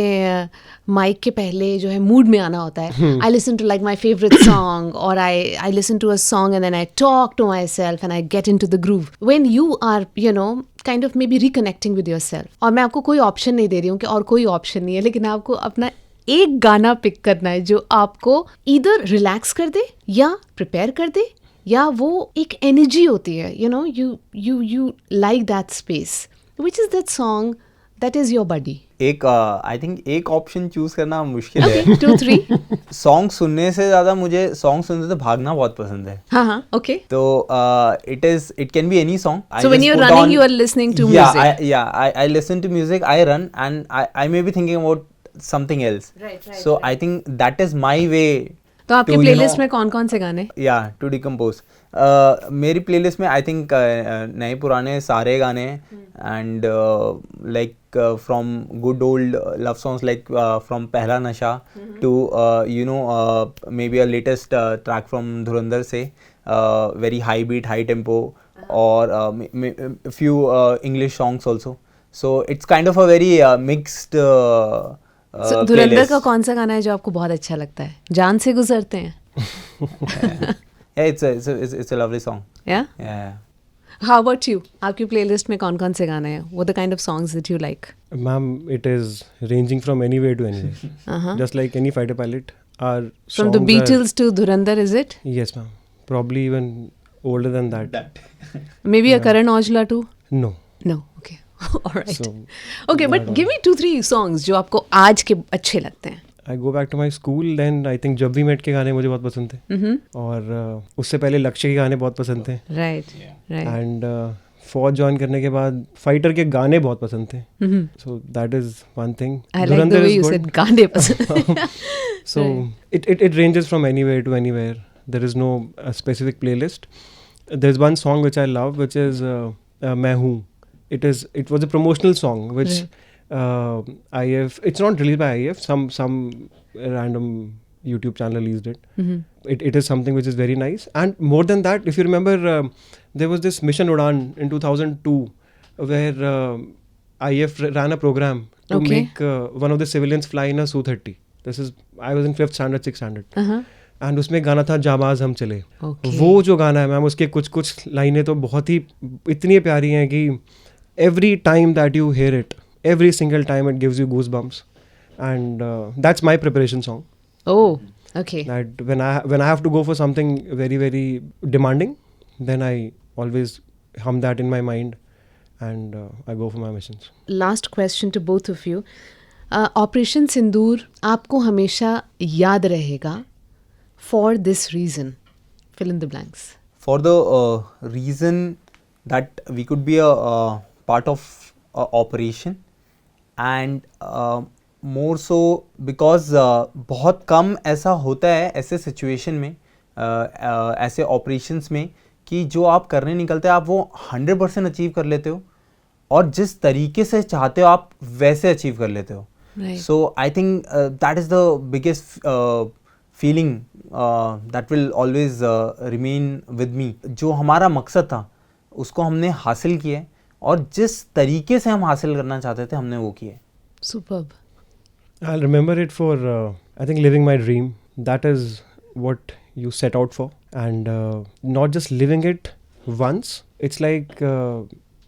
माइक के पहले जो है मूड में आना होता है, I listen to like my favorite song, or I listen to a song and then I talk to myself and I get into the groove. When you are, you know, kind of maybe reconnecting with yourself. और मैं आपको कोई ऑप्शन नहीं दे रही हूँ कि और कोई ऑप्शन नहीं है, लेकिन आपको अपना एक गाना पिक करना है जो आपको इधर रिलैक्स कर दे या प्रिपेयर कर दे, या वो एक एनर्जी होती है, you know, you like that space. Which is that song that is your buddy? एक आई थिंक एक ऑप्शन चूज करना मुश्किल है. 2 3 सॉन्ग सुनने से ज्यादा मुझे सॉन्ग सुनते तो भागना बहुत पसंद है. हाँ, ओके. तो it can be any song. So when you're running, you are listening to music. I listen to music, I run, and I may be thinking about something else. Right. So I think that is my way. तो आपके प्लेलिस्ट में कौन कौन से गाने? To decompose. मेरी प्लेलिस्ट में आई थिंक नए पुराने सारे गाने हैं, and like from good old love songs like from Pehla Nasha to you know maybe a latest track from Dhurandhar से, very high beat, high tempo, और few English songs also. So it's kind of a very mixed. Dhurandhar का कौन सा गाना है जो आपको बहुत अच्छा लगता है? जान से गुजरते हैं. it's a lovely song. Yeah. How about you? आपकी प्लेलिस्ट में कौन कौन से गाने हैं? What the kind of songs that you like? Ma'am, it is ranging from anywhere to anywhere. Just like any fighter pilot. Our from the Beatles to Dhurandhar, is it? Yes, ma'am. Probably even older than that. Maybe a Karan Aujla too? No. Okay. All right. Okay, but give me 2-3 songs जो आपको आज के अच्छे लगते हैं. I go back to my school, then I think जब भी मेट के गाने मुझे बहुत पसंद थे, और उससे पहले लक्ष्य के गाने बहुत पसंद थे. Right. And फौज ज्वाइन करने के बाद फाइटर के गाने बहुत पसंद थे. So that is one thing. I like the way you said गाने पसंद. So it ranges from anywhere to anywhere. There is no specific playlist. There's one song which I love, which is मैं हूँ. It was a promotional song which IF, it's not released by IF, some random YouTube channel released it. It is something which is very nice. And more than that, if you remember, there was this Mission Udan in 2002 where IF ran a program to make one of the civilians fly in a Su-30. I was in 5th standard, 6th standard. And उसमें गाना था जाबाज हम चले. वो जो गाना है मैम, उसके कुछ लाइनें तो बहुत ही इतनी प्यारी हैं कि every time that you hear it, every single time it gives you goosebumps, and that's my preparation song. Oh, okay. That when I have to go for something very very demanding, then I always hum that in my mind, and I go for my missions. Last question to both of you. Operation Sindoor आपको हमेशा याद रहेगा for this reason. Fill in the blanks. For the reason that we could be a part of operation, and more so because बहुत कम ऐसा होता है ऐसे सिचुएशन में, ऐसे ऑपरेशंस में, कि जो आप करने निकलते हैं आप वो 100% अचीव कर लेते हो, और जिस तरीके से चाहते हो आप वैसे अचीव कर लेते हो. Right. So I think that is the biggest feeling that will always remain with me. जो हमारा मकसद था उसको हमने हासिल किया है, और जिस तरीके से हम हासिल करना चाहते थे हमने वो किया है. Superb. I'll remember it for, I think, living my dream. That is what you set out for. And not just living it once. It's like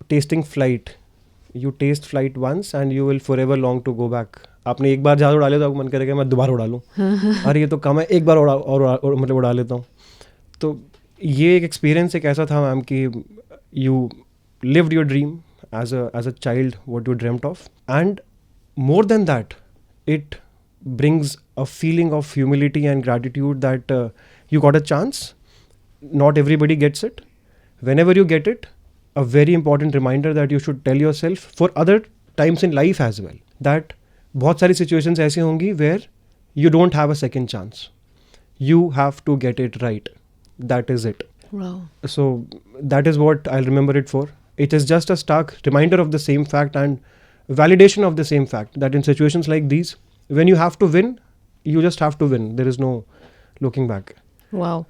tasting flight. You taste flight once and you will forever long to go back. आपने एक बार जहाज उड़ा लिया तो आपको मन करेगा मैं दोबारा उड़ा लूँ. अरे ये तो कम है, एक बार मतलब उड़ा लेता हूँ. तो ये एक एक्सपीरियंस एक ऐसा था मैम कि you lived your dream as a child, what you dreamt of, and more than that, it brings a feeling of humility and gratitude that you got a chance. Not everybody gets it. Whenever you get it, a very important reminder that you should tell yourself for other times in life as well, that बहुत सारी situations ऐसी होंगी where you don't have a second chance. You have to get it right. That is it. Wow. So that is what I'll remember it for. It is just a stark reminder of the same fact and validation of the same fact that in situations like these, when you have to win, you just have to win. There is no looking back. Wow.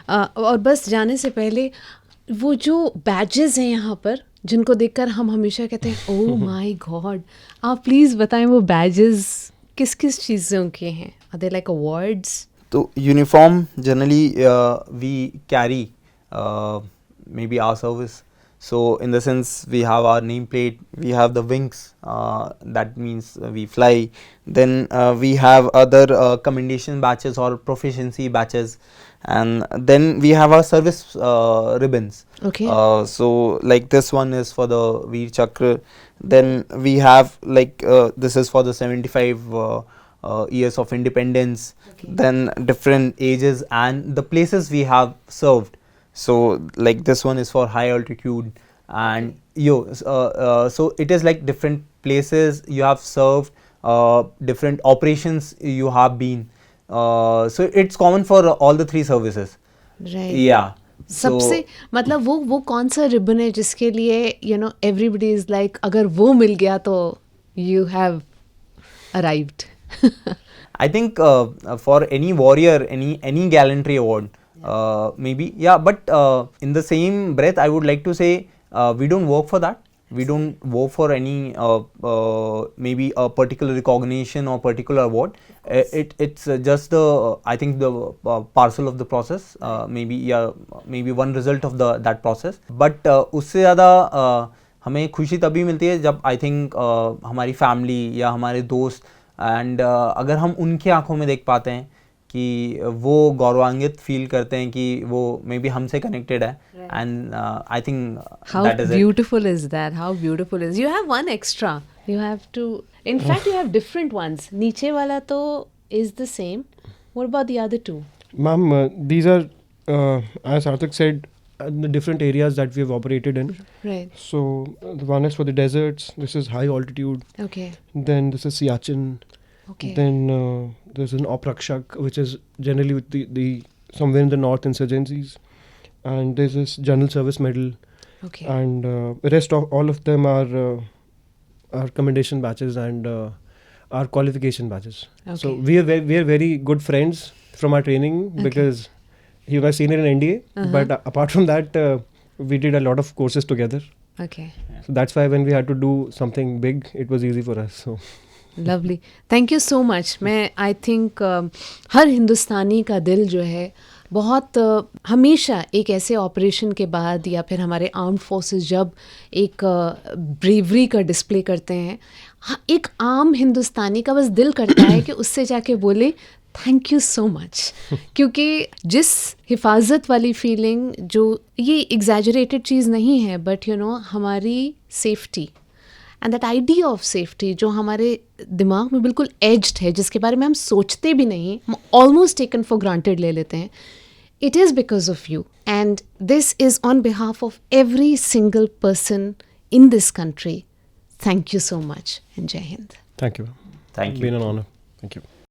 और बस जाने से पहले वो जो बैजेस हैं यहाँ पर जिनको देखकर हम हमेशा कहते हैं ओह माय गॉड, आप प्लीज़ बताएं वो बैजेस किस किस चीज़ों के हैं. Are they like awards? तो uniform generally we carry maybe our service. So in the sense we have our nameplate, we have the wings, that means we fly. Then we have other commendation badges or proficiency badges, and then we have our service ribbons. Okay. So like this one is for the Veer Chakra. Then we have like this is for the 75 years of independence. Okay. Then different ages and the places we have served. So like this one is for high altitude, and so it is like different places you have served, different operations you have been, so it's common for all the three services. Right. Yeah. सबसे मतलब वो कौन सा रिबन है जिसके लिए एवरीबडी इज लाइक अगर वो मिल गया तो you have arrived? I think for any warrior, any gallantry award, maybe, yeah, but in the same breath I would like to say we don't work for that. We don't work for any maybe a particular recognition or particular award. It's just the I think the parcel of the process, maybe one result of that process. But उससे ज़्यादा हमें खुशी तभी मिलती है जब I think हमारी फैमिली या हमारे दोस्त एंड अगर हम उनकी आंखों में देख पाते हैं कि वो गौरवान्वित फील करते हैं कि वो मे बी हमसे कनेक्टेड है, and I think that is beautiful is that. How beautiful is. You have one extra. You have two, in fact you have different ones. नीचे वाला तो is the same. What about the other two? Ma'am, these are, as Sarthak said, the different areas that we have operated in. Right. So the one is for the deserts. This is high altitude. Okay. Then this is Siachen. Okay. Then there's an Oprakshak, which is generally with the somewhere in the north insurgencies, and there's this General Service Medal, Okay. and the rest of all of them are commendation badges and are qualification badges. So Okay. we are very good friends from our training, because he was senior in NDA, but apart from that, we did a lot of courses together. Okay. So that's why when we had to do something big, it was easy for us. So. Lovely. Thank you so much. मैं आई थिंक हर हिंदुस्तानी का दिल जो है बहुत हमेशा एक ऐसे ऑपरेशन के बाद या फिर हमारे आर्म्ड फोर्सेस जब एक ब्रेवरी का डिस्प्ले करते हैं, एक आम हिंदुस्तानी का बस दिल करता है कि उससे जाके बोले थैंक यू सो मच. क्योंकि जिस हिफाजत वाली फीलिंग, जो ये एग्जैजरेटेड चीज़ नहीं है, बट हमारी safety and that idea of safety जो हमारे दिमाग में बिल्कुल एज्ड है, जिसके बारे में हम सोचते भी नहीं, हम ऑलमोस्ट टेकन फॉर ग्रांटेड ले लेते हैं. It is because of you, and this is on behalf of every single person in this country. Thank you so much and जय Hind. Thank you. Thank you. Been an honor. Thank you.